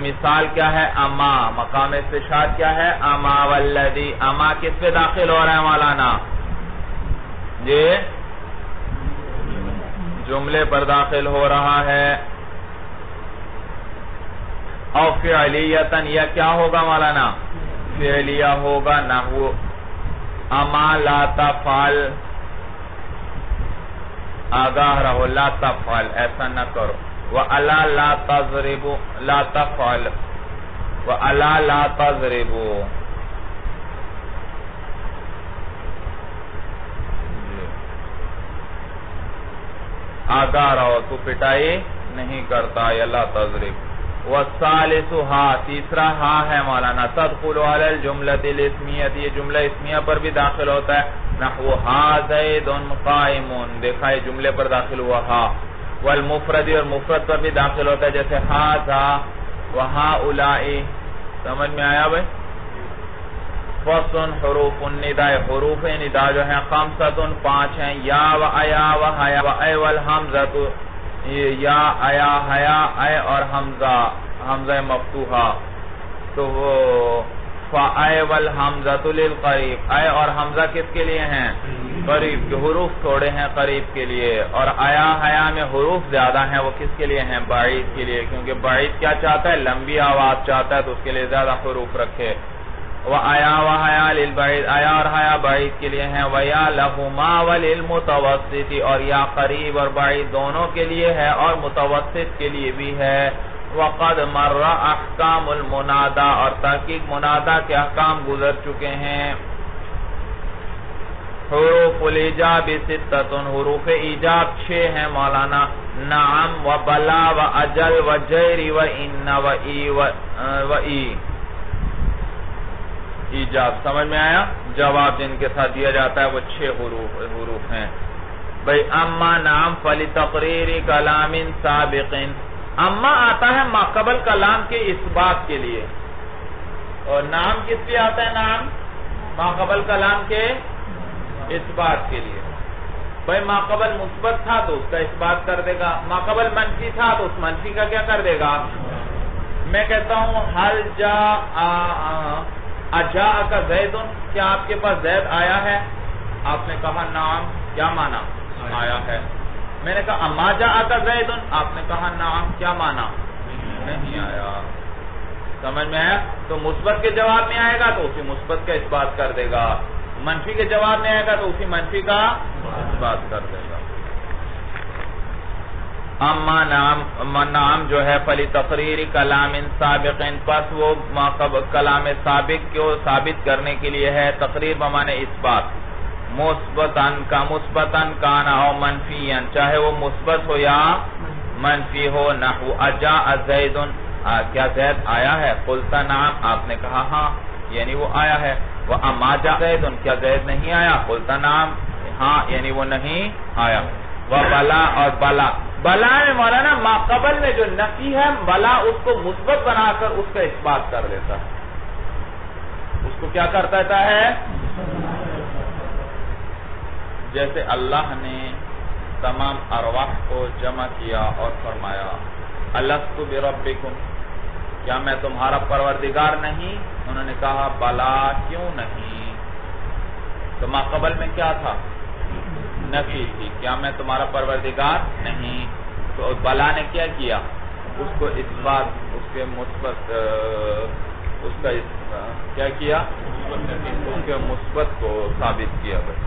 مثال کیا ہے؟ اما، مقام استشہاد کیا ہے؟ اما والذی، اما کس پہ داخل ہو رہا ہے مولانا؟ یہ جملے پر داخل ہو رہا ہے. او فعلیتاً، یا کیا ہوگا مولانا؟ فعلیہ ہوگا. نحو اما لا تفعل، آگاہ رہو، لا تفعل، ایسا نہ کرو. وَأَلَا لَا تَضْرِبُ لَا تَفْعَلْ وَأَلَا لَا تَضْرِبُ. آگاہ رہو، تو پٹائی نہیں کرتا، یا لا تضرب. والثالث ہا، تیسرا ہا ہے مولانا، تدخل علی الجملۃ الاسمیہ، یہ جملہ اسمیہ پر بھی داخل ہوتا ہے. نحو ہا زید قائم، دیکھا یہ جملے پر داخل ہوا ہا. والمفرد، اور مفرد پر بھی داخل ہوتا ہے، جیسے ہذا وہؤلاء. سمجھ میں آیا بھائی؟ فصل حروف النداء، حروف ندا جو ہیں خمسۃ، 5 ہیں. یا و ایا و حیا و اے والحمزۃ، یا ایا حیا اے اور حمزہ مفتوحہ. تو وہ فاے والحمزۃ للقریب، اے اور حمزہ کس کے لیے ہیں؟ قریب کے. حروف تھوڑے ہیں قریب کے لیے، اور ایا حیا میں حروف زیادہ ہیں، وہ کس کے لیے ہیں؟ بعید کے لیے، کیونکہ بعید کیا چاہتا ہے؟ لمبی آواز چاہتا ہے، تو اس کے لیے زیادہ حروف رکھے. وَآیا وَحَیا لِلْبَعِيدِ، آیا اور حیا بعید کے لیے ہیں. وَيَا لَهُمَا وَلِلْمُتَوَسِّطِ، اور یا قریب اور بعید دونوں کے لیے ہے، اور متوسط کے لیے بھی ہے. وَقَدْ مَرَّ أَحْكَامُ الْمُنَادَى، اور تحقیق منادہ کے احکام گزر چکے ہیں. حروف الایجاب 6، حروف ایجاب 6 ہیں مولانا. نعم و بلا و اجل و جیر و ان و ای. ایجاب سمجھ میں آیا؟ جواب جن کے ساتھ دیا جاتا ہے وہ 6 حروف ہیں. بھئی اما نعم فلتقریر کلام سابق، اما آتا ہے ماقبل کلام کے اثبات کے لیے، اور نعم کس لیے آتا ہے؟ نعم ماقبل کلام کے اثبات کے لیے. بھئی ماقبل مثبت تھا تو اس کا اثبات کر دے گا، ماقبل منفی تھا تو اس منفی کا کیا کر دے گا؟ میں کہتا ہوں حل جا اجاءک زید، کیا آپ کے پاس زید آیا ہے؟ آپ نے کہا نعم، کیا معنی؟ آیا ہے. میں نے کہا اما جاءک زید، آپ نے کہا نعم، کیا معنی؟ نہیں آیا. سمجھ میں آیا؟ تو مثبت کے جواب میں آئے گا تو اسی مثبت کا اثبات کر دے گا، منفی کے جواب میں آئے گا تو اسی منفی کا اثبات کر دے گا. اما نعم جو ہے فلتقریر کلام سابق، پس وہ کلام سابق کو ثابت کرنے کے لیے ہے. تقریر بمانے اثبات. مثبتاً کانا او منفیاً، چاہے وہ مثبت ہو یا منفی ہو. نحو اجاء زید، کیا زید آیا ہے؟ قلت نعم، آپ نے کہا ہاں، یعنی وہ آیا ہے. وَأَمَا جَاءَ زَيْدٌ، کیا زید نہیں آیا؟ قلت نعم، ہاں، یعنی وہ نہیں آیا. وَبَلَا، اور بلا، بلا میں مولانا ماقبل میں جو نفی ہے، بلا اس کو مثبت بنا کر اس کا اثبات کر دیتا ہے. اس کو کیا کرتا ہے؟ جیسے اللہ نے تمام ارواح کو جمع کیا اور فرمایا الست بربکم، کیا میں تمہارا پروردگار نہیں؟ انہوں نے کہا بلا، کیوں نہیں؟ تو ما قبل میں کیا تھا؟ نفی تھی، کیا میں تمہارا پروردگار نہیں؟ تو بلا نے کیا کیا؟ اس کو اثبات، اس کے مثبت، اس کا کیا کیا؟ اس کے مثبت کو ثابت کیا۔ بس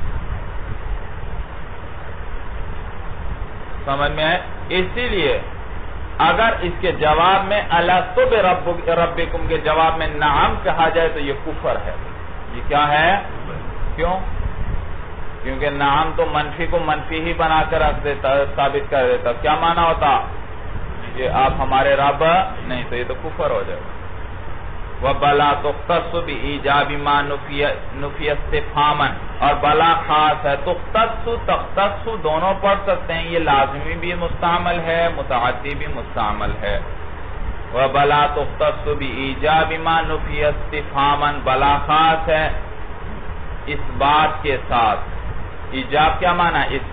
سمجھ میں ہے؟ اسی لیے اگر اس کے جواب میں الست بربکم کے جواب میں نعم کہا جائے تو یہ کفر ہے۔ یہ کیا ہے؟ کیوں؟ کیونکہ نعم تو منفی کو منفی ہی بنا کر رکھ دیتا، ثابت کر دیتا۔ کیا معنی ہوتا؟ کہ آپ ہمارے رب نہیں، تو یہ تو کفر ہو جائے گا۔ وَبَلَا تُخْتَصُ بِإِيجَابِ مَا نُفِيَ اسْتِفْهَامًا، اور بلا خاص ہے۔ تختص تختص دونوں پڑھ سکتے ہیں، یہ لازمی بھی مستعمل ہے، متعدی بھی مستعمل ہے۔ وَبَلَا تُخْتَصُ بِإِيجَابِ مَا نُفِيَ اسْتِفْهَامًا، بلا خاص ہے اس بات کے ساتھ۔ ایجاب کیا معنی؟ اس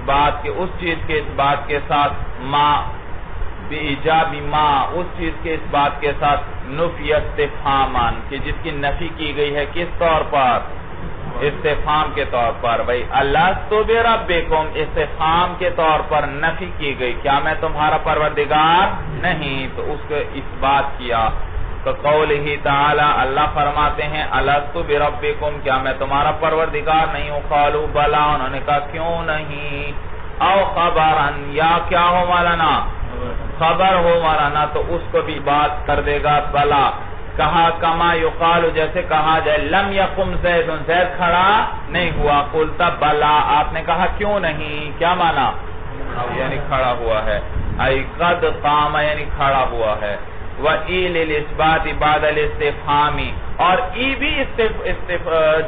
بات کے، اس چیز کے اس بات کے ساتھ، ما بِإِجَابِ ما، اس چیز کے اس بات کے ساتھ، نفی استفہامان، کہ جس کی نفی کی گئی ہے کس طور پر؟ استفہام کے طور پر۔ بھئی الست بربکم استفہام کے طور پر نفی کی گئی، کیا میں تمہارا پروردگار نہیں؟ تو اس کو اس بات کیا۔ تو قولہ تعالی، اللہ فرماتے ہیں الست بربکم، کیا میں تمہارا پروردگار نہیں ہوں؟ قالوا بلا، انہوں نے کہا کیوں نہیں؟ او خبرن، یا کیا ہو مولانا؟ خبر ہو مولانا، تو اس کو بھی بات کر دے گا بلا۔ کہا کما یقال، جیسے کہا جائے لم یقم زید، زید کھڑا نہیں ہوا، قلتا بلا، آپ نے کہا کیوں نہیں؟ کیا معنی؟ یعنی کھڑا ہوا ہے، ای قد قام، یعنی کھڑا ہوا ہے۔ وَإِي لِلْإِثْبَاتِ بَعْدَ الْإِسْتِفْهَامِ، اور ای بھی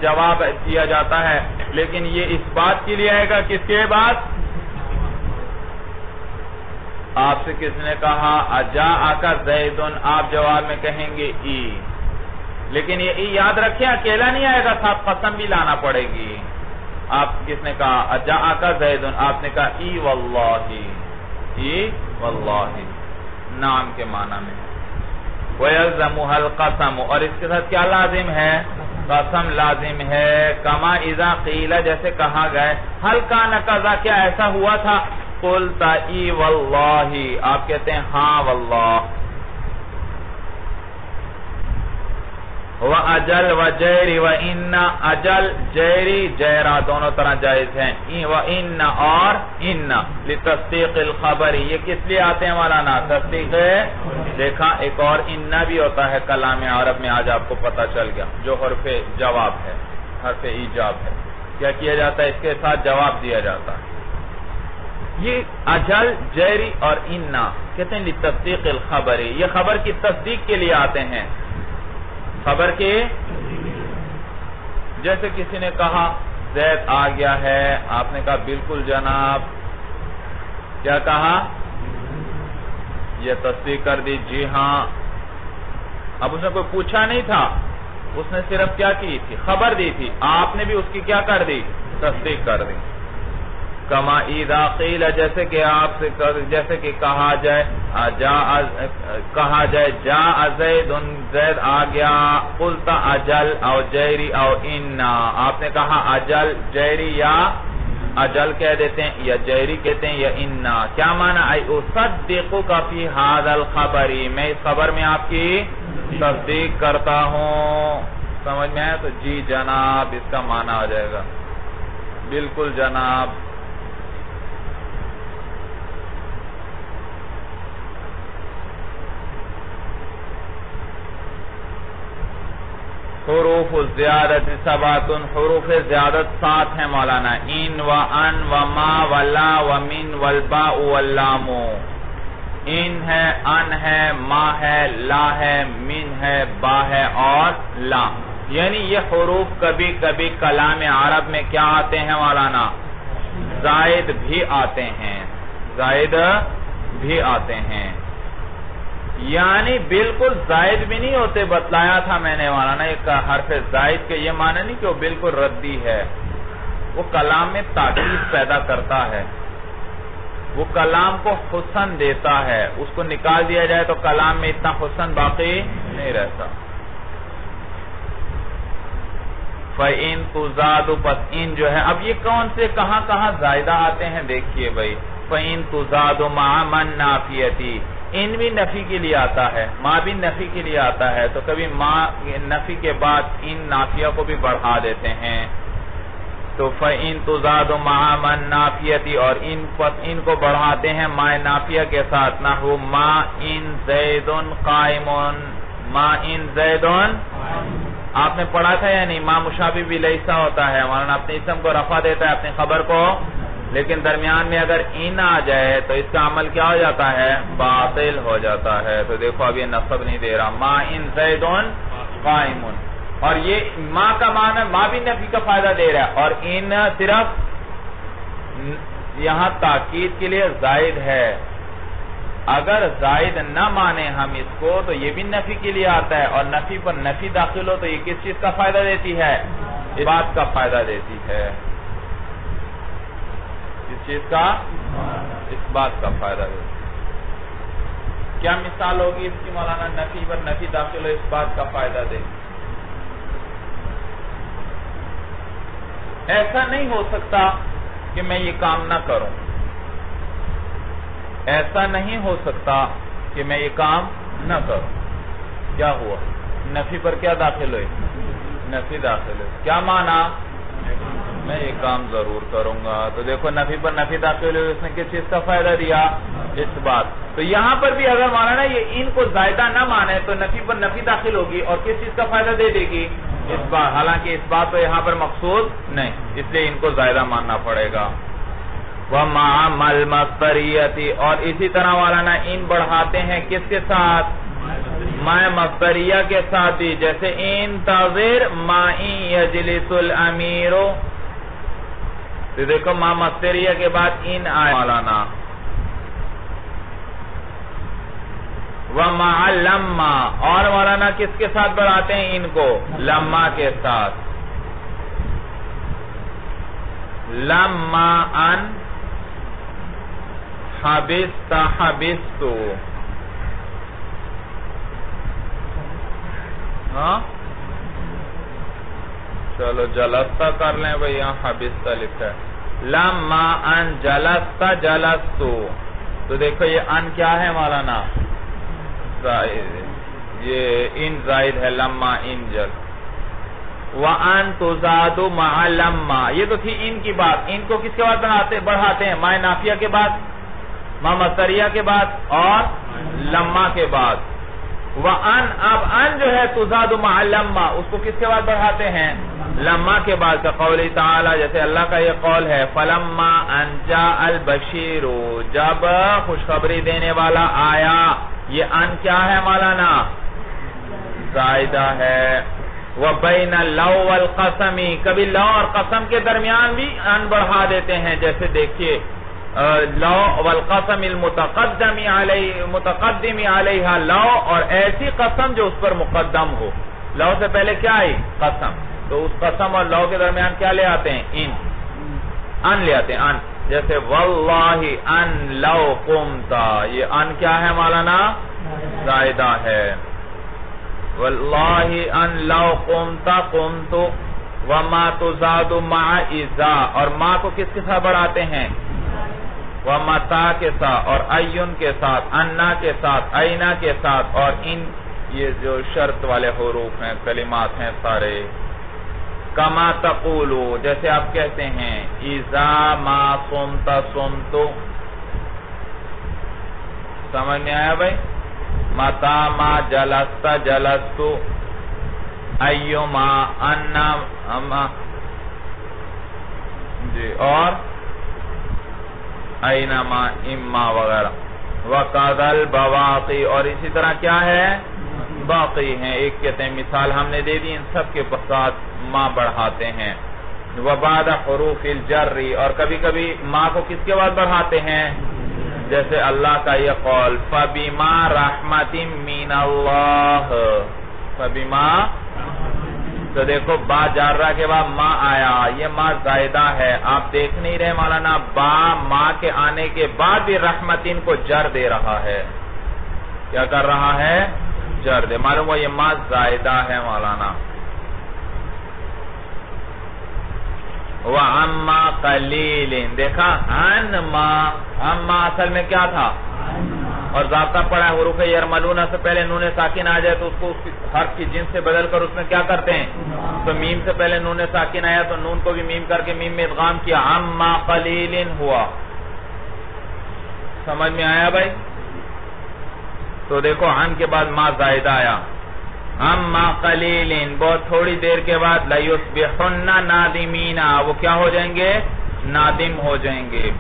جواب دیا جاتا ہے، لیکن یہ اس بات کے لیے آئے گا کس کے بعد؟ آپ سے کس نے کہا اجاءک زید، آپ جواب میں کہیں گے ای، لیکن یہ ای یاد رکھیں اکیلا نہیں آئے گا، ساتھ قسم بھی لانا پڑے گی۔ آپ کس نے کہا اجاءک زید، آپ نے کہا ای واللہ، ای واللہ، نام کے معنی میں۔ وَيَلْزَمُهَا الْقَسَمُ، اور اس کے ساتھ کیا لازم ہے؟ قسم لازم ہے۔ کما اذا قیل، جیسے کہا گئے حل کان کذا، کیا ایسا ہوا تھا؟ قلتا ای واللہ، آپ کہتے ہیں ہاں واللہ۔ وَأَجَلْ وَجَيْرِ وَإِنَّ، اجل جیری جیرہ دونوں طرح جائز ہیں، وَإِنَّ اور اِنَّ، لِتَصْدِيقِ الْخَبَرِ، یہ کس لیے آتے ہیں مولانا؟ تصدیق ہے۔ دیکھا ایک اور اِنَّ بھی ہوتا ہے کلام عرب میں، آج آپ کو پتہ چل گیا، جو حرف جواب ہے، حرف ایجاب ہے۔ کیا کیا جاتا ہے؟ اس کے ساتھ جواب دیا جاتا ہے۔ یہ اجل جیری اور اِنَّ کہتے ہیں لِتَصْدِيقِ الْخَبَرِ، یہ خبر کی تصدیق کے لیے آتے ہیں، خبر کے، جیسے کسی نے کہا زید آ گیا ہے، آپ نے کہا بالکل جناب، کیا کہا؟ یہ تصدیق کر دی، جی ہاں۔ اب اس نے کوئی پوچھا نہیں تھا، اس نے صرف کیا کی تھی؟ خبر دی تھی، آپ نے بھی اس کی کیا کر دی؟ تصدیق کر دی۔ کما اذا قیل، جیسے کہ آپ سے، جیسے کہ کہا جائے جاء زید، زید آ گیا، قلتا اجل او جیری او انا، آپ نے کہا اجل جیری، یا اجل کہہ دیتے ہیں یا جیری کہتے ہیں یا انا، کیا معنی؟ ای اصدقک فی ھذا الخبر، میں اس خبر میں آپ کی تصدیق کرتا ہوں۔ سمجھ میں آیا؟ تو جی جناب اس کا معنی آ جائے گا، بالکل جناب۔ حروف الزیادت سبعۃ، حروف زیادت 7 ہیں مولانا، ان و ان و ما و لا و من والباء واللام۔ ان ہے، ان ہے، ما ہے، لا ہے، من ہے، با ہے اور لام۔ یعنی یہ حروف کبھی کبھی کلام عرب میں کیا آتے ہیں مولانا؟ زائد بھی آتے ہیں، زائد بھی آتے ہیں۔ یعنی بالکل زائد بھی نہیں ہوتے، بتلایا تھا میں نے مولانا ایک حرف زائد کے یہ معنی نہیں کہ وہ بالکل ردی ہے، وہ کلام میں تاکید پیدا کرتا ہے، وہ کلام کو حسن دیتا ہے، اس کو نکال دیا جائے تو کلام میں اتنا حسن باقی نہیں رہتا۔ فَإِن تُزَادُ، پس ان جو ہے، اب یہ کون سے کہاں کہاں زائدہ آتے ہیں دیکھیے بھائی۔ فَإِن تُزَادُ مَعَ مَن نَافِيَتِ، ان بھی نفی کے لیے آتا ہے، ما بھی نفی کے لیے آتا ہے، تو کبھی ما نفی کے بعد ان نافیہ کو بھی بڑھا دیتے ہیں، تو فَإِن تُزَادُ مَعَ مَن نَافِيَتِ، اور ان کو بڑھاتے ہیں ما نافیہ کے ساتھ، نحو ما ان زید قائم، ما ان زید، آپ نے پڑھا تھا یعنی ما مشابہ بھی لیسا ہوتا ہے، مولانا اپنے اسم کو رفع دیتا ہے اپنی خبر کو، لیکن درمیان میں اگر ان آ جائے تو اس کا عمل کیا ہو جاتا ہے؟ باطل ہو جاتا ہے۔ تو دیکھو اب یہ نصب نہیں دے رہا، ما ان زید قائم، اور یہ ما کا معنی ما بھی نفی کا فائدہ دے رہا ہے، اور ان صرف یہاں تاکید کے لیے زائد ہے۔ اگر زائد نہ مانے ہم اس کو تو یہ بھی نفی کے لیے آتا ہے، اور نفی پر نفی داخل ہو تو یہ کس چیز کا فائدہ دیتی ہے؟ اس بات کا فائدہ دیتی ہے، اس چیز کا، اس بات کا فائدہ دیتی ہے۔ کیا مثال ہوگی اس کی مولانا؟ نفی پر نفی داخل ہو اس بات کا فائدہ دے۔ ایسا نہیں ہو سکتا کہ میں یہ کام نہ کروں، ایسا نہیں ہو سکتا کہ میں یہ کام نہ کروں۔ کیا ہوا؟ نفی پر کیا داخل ہوئی؟ نفی داخل ہوئی، کیا معنی؟ میں یہ کام ضرور کروں گا۔ تو دیکھو نفی پر نفی داخل ہوئی، اس نے کس چیز کا فائدہ دیا؟ اس بات۔ تو یہاں پر بھی اگر مانا یہ ان کو زائدہ نہ مانے تو نفی پر نفی داخل ہوگی اور کس چیز کا فائدہ دے دے گی؟ اس بات، حالانکہ اس بات تو یہاں پر مقصود نہیں، اس لیے ان کو زائدہ ماننا پڑے گا۔ وَمَعَ الْمَصْدَرِيَّةِ، اور اسی طرح مولانا ان بڑھاتے ہیں کس کے ساتھ؟ ما مصدریہ کے ساتھ بھی، جیسے انتظر ما ان یجلس الامیر، تو دیکھو ما مصدریہ کے بعد ان آئے مولانا۔ وَمَعَ لَمَّا، اور مولانا کس کے ساتھ بڑھاتے ہیں ان کو؟ لما کے ساتھ۔ لما ان حبست حبست، ہاں چلو جلستہ کر لیں بھئی، یہاں حبست لکھا ہے۔ لما ان جلست جلست، تو دیکھو یہ ان کیا ہے مولانا؟ زائد، یہ ان زائد ہے، لما ان جل۔ وَأَن تُزَادُ مَعَ لَمَّا، یہ تو تھی ان کی بات، ان کو کس کے بعد بڑھاتے ہیں؟ ما نافیہ کے بعد، ما مصدریہ کے بعد، اور لما کے بعد۔ وَأَن، اب ان جو ہے تُزَادُ مَعَ لَمَّا، اس کو کس کے بعد بڑھاتے ہیں؟ لما کے بعد، کا قول تعالی، جیسے اللہ کا یہ قول ہے فَلَمَّا أَن جَاءَ الْبَشِيرُ، جب خوشخبری دینے والا آیا۔ یہ ان کیا ہے مولانا؟ زائدہ ہے۔ وَبَيْنَ اللَّوْ وَالْقَسَمِ، کبھی لو اور قسم کے درمیان بھی ان بڑھا دیتے ہیں، جیسے دیکھیے لو والقسم المتقدم علیہا، لو اور ایسی قسم جو اس پر مقدم ہو، لو سے پہلے کیا آئی؟ قسم، تو اس قسم اور لو کے درمیان کیا لے آتے ہیں؟ ان لے آتے ہیں، ان، جیسے واللہ ان لو قمت، یہ ان کیا ہے مولانا؟ زائدہ ہے۔ واللہ ان لو قمت قمت۔ وما تزاد مع اذا، اور ما کو کس کے ساتھ بڑھاتے ہیں؟ ومتا کے ساتھ، اور ایون کے ساتھ، انا کے ساتھ، اینا کے ساتھ، اور ان یہ جو شرط والے حروف ہیں، کلمات ہیں سارے۔ کما تقولو، جیسے آپ کہتے ہیں اذا ما صمت صمت، سمجھ میں آیا بھائی؟ متا ما جلست جلست، ایما انا جی، اور اینما اما وغیرہ۔ وَقَذَ الْبَوَاقِي، اور اسی طرح کیا ہے؟ باقی ہیں، ایک کہتے ہیں مثال ہم نے دے دی، ان سب کے ساتھ ما بڑھاتے ہیں۔ وَبَعْدَ حُرُوفِ الْجَرِّ، اور کبھی کبھی ما کو کس کے بعد بڑھاتے ہیں؟ جیسے اللہ کا یہ قول فَبِمَا رَحْمَةٍ مِّنَ اللَّهِ فَبِمَا، تو دیکھو با جارہ کے بعد ما آیا، یہ ما زائدہ ہے، آپ دیکھ نہیں رہے مولانا با ما کے آنے کے بعد بھی رحمتین کو جر دے رہا ہے، کیا کر رہا ہے؟ جر دے، معلوم ہو یہ ما زائدہ ہے مولانا۔ وَعَمَّا قَلِيلٍ، دیکھا عَمَّا اصل میں کیا تھا؟ اور ضابطہ پڑا ہے حروف یرملون سے پہلے نون ساکن آ جائے تو اس کو اس حرف کی جنس سے بدل کر اس میں کیا کرتے ہیں؟ تو میم سے پہلے نون ساکن آیا تو نون کو بھی میم کر کے میم میں ادغام کیا، عَمَّا قَلِيلٍ ہوا۔ سمجھ میں آیا بھائی؟ تو دیکھو عن کے بعد ما زائدہ آیا، عَمَّا قَلِيلٍ، بہت تھوڑی دیر کے بعد لَيُصْبِحُنَّ نَادِمِينَ، وہ کیا ہو جائیں گے؟ نادم ہو جائیں گے۔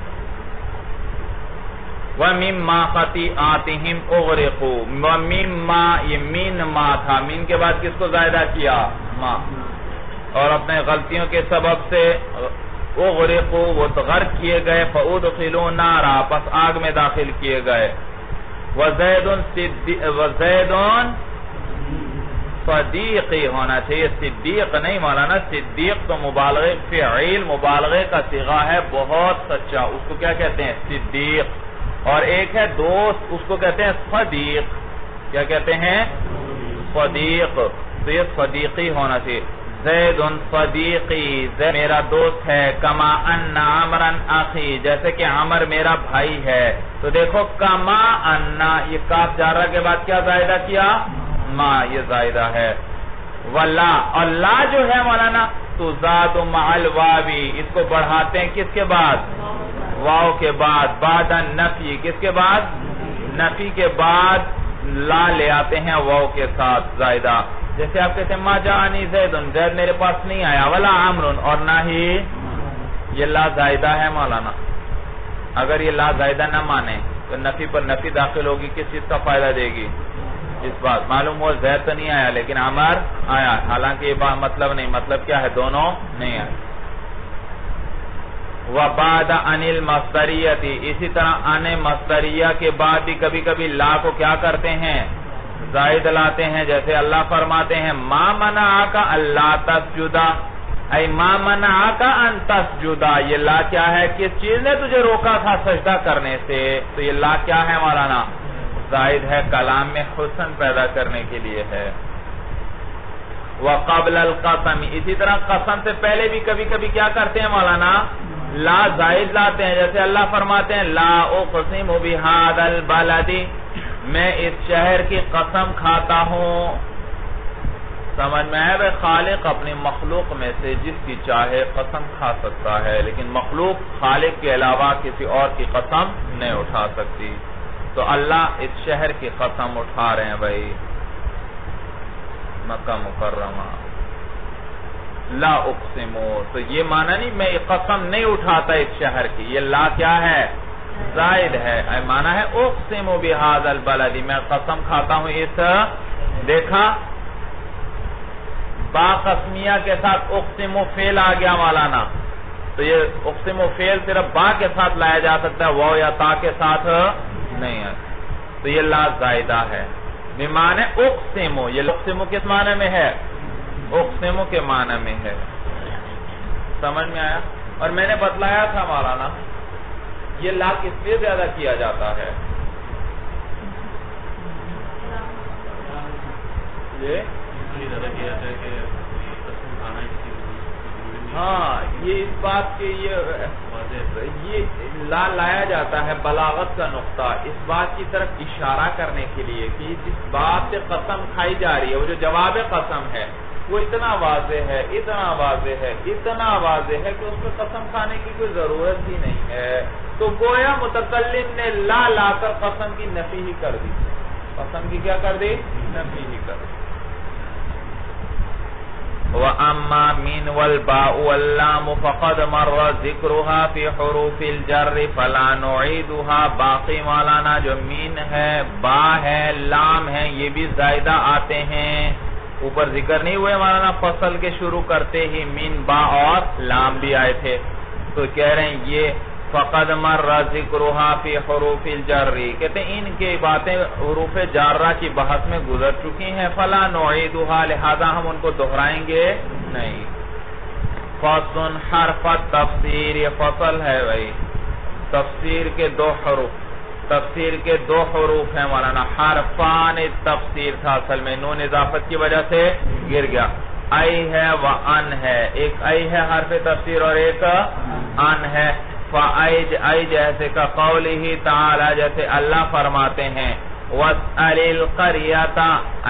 وَمِمَّا خَطِئَاتِهِمْ أُغْرِقُوا، وَمِمَّا، یہ مین ما تھا، مین کے بعد کس کو زائدہ کیا؟ ما، اور اپنے غلطیوں کے سبب سے اغرقوا، وہ غرق کیے گئے، فَأُدْخِلُوا نَارًا، پس آگ میں داخل کیے گئے۔ وَزَيْدٌ صدیقی ہونا چاہیے، صدیق نہیں مولانا، صدیق تو مبالغہ فعیل مبالغے کا صیغہ ہے، بہت سچا، اس کو کیا کہتے ہیں؟ صدیق۔ اور ایک ہے دوست، اس کو کہتے ہیں صدیق، کیا کہتے ہیں؟ صدیق، تو یہ صدیقی ہونا چاہیے۔ زید صدیقی، زید میرا دوست ہے، کما ان عمرا اخی، جیسے کہ عمر میرا بھائی ہے۔ تو دیکھو کما ان، یہ کاف جارہ کے بعد کیا زائدہ کیا؟ ما، یہ زائدہ ہے۔ ولا، اور لا جو ہے مولانا تو زاد مع الواوی، اس کو بڑھاتے ہیں کس کے بعد؟ واو کے بعد، بعد النفی، کس کے بعد؟ نفی کے بعد لا لے آتے ہیں واو کے ساتھ زائدہ، جیسے آپ کہتے ہیں ما جاءنی زید، زید میرے پاس نہیں آیا، ولا عمر، اور نہ ہی یہ لا زائدہ ہے مولانا۔ اگر یہ لا زائدہ نہ مانے تو نفی پر نفی داخل ہوگی، کس چیز کا فائدہ دے گی؟ اس بات معلوم ہو زید تو نہیں آیا لیکن عمر آیا، حالانکہ یہ مطلب نہیں، مطلب کیا ہے؟ دونوں نہیں آئے۔ وَبَعْدَ عَنِ الْمَصْدَرِيَّةِ، اسی طرح عن مصدریہ کے بعد بھی کبھی کبھی لا کو کیا کرتے ہیں؟ زائد لاتے ہیں، جیسے اللہ فرماتے ہیں مَا مَنَعَكَ أَلَّا تَسْجُدَ، اے مَا مَنَعَكَ أَن تَسْجُدَ، یہ لا کیا ہے؟ کس چیز نے تجھے روکا تھا سجدہ کرنے سے؟ تو یہ لا کیا ہے مولانا؟ زائد ہے، کلام میں حسن پیدا کرنے کے لیے ہے۔ وَقَبْلَ الْقَسَمِ، اسی طرح قسم سے پہلے بھی کبھی کبھی کیا کرتے ہیں مولانا؟ لا زائد لاتے ہیں، جیسے اللہ فرماتے ہیں لا اقسم بهذا البلد، میں اس شہر کی قسم کھاتا ہوں۔ سمجھ میں ہے بھائی، خالق اپنی مخلوق میں سے جس کی چاہے قسم کھا سکتا ہے، لیکن مخلوق خالق کے علاوہ کسی اور کی قسم نہیں اٹھا سکتی، تو اللہ اس شہر کی قسم اٹھا رہے ہیں بھائی، مکہ مکرمہ۔ لا اقسمو، تو یہ معنی نہیں میں قسم نہیں اٹھاتا اس شہر کی، یہ لا کیا ہے؟ زائد ہے، معنی ہے اقسمو بهذا البلد، میں قسم کھاتا ہوں اس، دیکھا با قسمیہ کے ساتھ اقسمو فعل آ گیا مولانا، تو یہ اقسمو فعل صرف با کے ساتھ لایا جا سکتا ہے، واو یا تا کے ساتھ نہیں ہے، تو یہ لا زائدہ ہے، بمعنی اقسمو، یہ اقسمو کس معنی میں ہے؟ اقسمو کے معنی میں ہے۔ سمجھ میں آیا؟ اور میں نے بتلایا تھا مولانا یہ لا کس لیے زیادہ کیا جاتا ہے؟ ہاں، یہ اس بات کے یہ لا لایا جاتا ہے بلاغت کا نقطہ، اس بات کی طرف اشارہ کرنے کے لیے کہ جس بات سے قسم کھائی جا رہی ہے وہ جو جواب قسم ہے وہ اتنا واضح ہے، اتنا واضح ہے، اتنا واضح ہے کہ اس میں قسم کھانے کی کوئی ضرورت ہی نہیں ہے، تو گویا متکلم نے لا لا کر قسم کی نفی ہی کر دی، قسم کی کیا کر دی؟ نفی ہی کر دی۔ وَأَمَّا مِنْ وَالْبَاءُ وَاللَّامُ فَقَدْ مَرَّ ذِكْرُهَا فِي حُرُوفِ الْجَرِّ فَلَا نُعِيدُهَا، باقی مولانا جو مین ہے، با ہے، لام ہے، یہ بھی زائدہ آتے ہیں، اوپر ذکر نہیں ہوئے مولانا، فصل کے شروع کرتے ہی مین با اور لام بھی آئے تھے، تو کہہ رہے ہیں یہ فقد مر ذکرها فی حروف الجر، کہتے ہیں ان کی باتیں حروف جارہ کی بحث میں گزر چکی ہیں، فلا نعیدها، لہذا ہم ان کو دہرائیں گے نہیں۔ فصل حرف التفسیر، یہ فصل ہے بھائی، تفسیر کے دو حروف، تفسیر کے دو حروف ہیں مولانا، حرفان تفسیر تھا اصل میں، نون اضافت کی وجہ سے گر گیا، ای ہے و ان ہے، ایک ای ہے حرف تفسیر اور ایک ان ہے۔ فَأَيْ ای جیسے کا قولہ تعالی، جیسے اللہ فرماتے ہیں وَاسْأَلِ الْقَرْيَةَ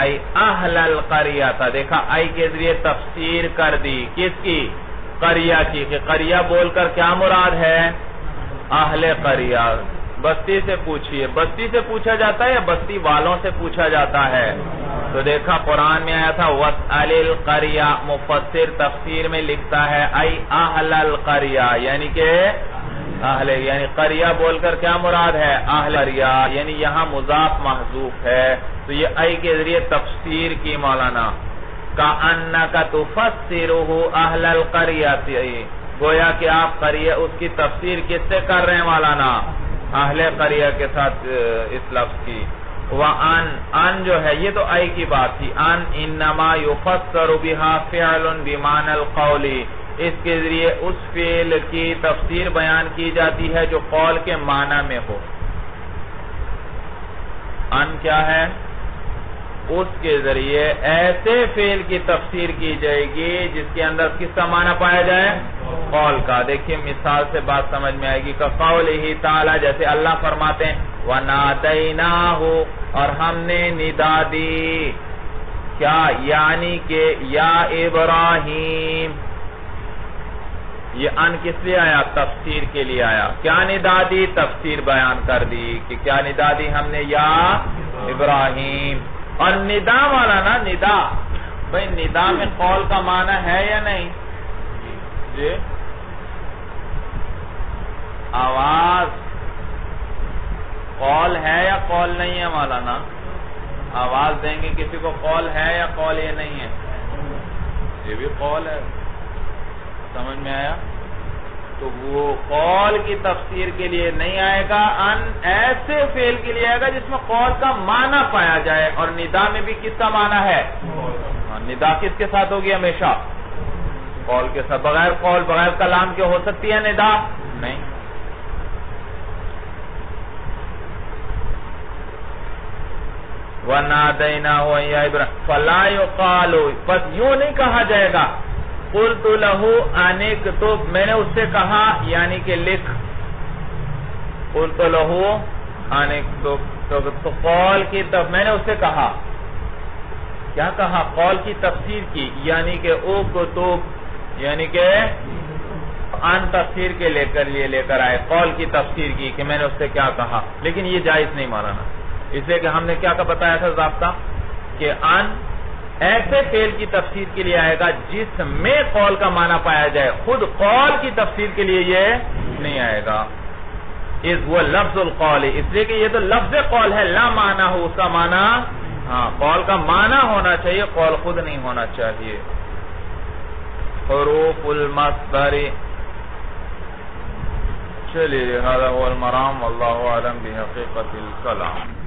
ای اہل القریۃ، دیکھا ای کے ذریعے تفسیر کر دی کس کی؟ قریہ کی، کہ قریہ بول کر کیا مراد ہے؟ اہل قریہ، بستی سے پوچھئے، بستی سے پوچھا جاتا ہے یا بستی والوں سے پوچھا جاتا ہے؟ تو دیکھا قرآن میں آیا تھا وَاسْأَلِ الْقَرْيَةَ، مفسر تفسیر میں لکھتا ہے ای اہل القریہ، یعنی کہ اہل، یعنی قریہ بول کر کیا مراد ہے؟ اہل قریہ، یعنی یہاں مضاف محذوف ہے، تو یہ ای کے ذریعے تفسیر کی مولانا، کَأَنَّكَ تُفَسِّرُهُ أَهْلَ الْقَرْيَةِ، گویا کہ آپ قریہ اس کی تفسیر کس سے کر رہے ہیں مولانا؟ اہل قریہ کے ساتھ اس لفظ کی۔ وَأَنْ، ان جو ہے یہ تو ای کی بات تھی، ان انما يُفَسَّرُ بِهَا فِعْلٌ بِمَعْنَى الْقَوْلِ، اس کے ذریعے اس فعل کی تفسیر بیان کی جاتی ہے جو قول کے معنی میں ہو۔ ان کیا ہے؟ اس کے ذریعے ایسے فعل کی تفسیر کی جائے گی جس کے اندر کس کا معنی پایا جائے؟ قول کا۔ دیکھیے مثال سے بات سمجھ میں آئے گی، قولہ تعالی، جیسے اللہ فرماتے ہیں وَنَادَيْنَاهُ، اور ہم نے ندا دی، کیا؟ یعنی کہ یا ابراہیم، یہ ان کس لیے آیا؟ تفسیر کے لیے آیا۔ کیا ندا دی؟ تفسیر بیان کر دی کہ کیا ندا دی ہم نے؟ یا ابراہیم۔ اور ندا والا نا، ندا بھئی ندا میں قول کا معنی ہے یا نہیں؟ جی آواز قول ہے یا قول نہیں ہے مولانا؟ آواز دیں گے کسی کو، قول ہے یا قول یہ نہیں ہے؟ یہ بھی قول ہے، سمجھ میں آیا؟ تو وہ قول کی تفسیر کے لیے نہیں آئے گا، ان ایسے فعل کے لیے آئے گا جس میں قول کا معنی پایا جائے، اور ندا میں بھی کس کا معنی ہے؟ ندا کس کے ساتھ ہوگی ہمیشہ؟ قول کے ساتھ۔ بغیر قول، بغیر کلام کے ہو سکتی ہے ندا؟ نہیں۔ وَنَادَيْنَاهُ يَا إِبْرَاهِيمُ فَلَا يُقَالُ، بس یوں نہیں کہا جائے گا قُلْتُ لَهُ أَنِ اكْتُبْ، میں نے اس سے کہا یعنی کہ لکھ، قُلْتُ لَهُ أَنِ اكْتُبْ، تو قول کی میں نے اس سے کہا، کیا کہا؟ قول کی تفسیر کی، یعنی کہ اکتب، یعنی کہ ان تفسیر کے لے کر آئے، قول کی تفسیر کی کہ میں نے اس سے کیا کہا، لیکن یہ جائز نہیں مانا، اس لیے کہ ہم نے کیا بتایا تھا ضابطہ کہ ان ایسے فعل کی تفسیر کے لیے آئے گا جس میں قول کا معنی پایا جائے، خود قول کی تفسیر کے لیے یہ نہیں آئے گا۔ اس وہ لفظ القول، اس لیے کہ یہ تو لفظ قول ہے، لا معنی ہو اس کا معنی، ہاں قول کا معنی ہونا چاہیے، قول خود نہیں ہونا چاہیے۔ حروف المصدر، چلیے هذا هو المرام والله اعلم بحقیقت الکلام۔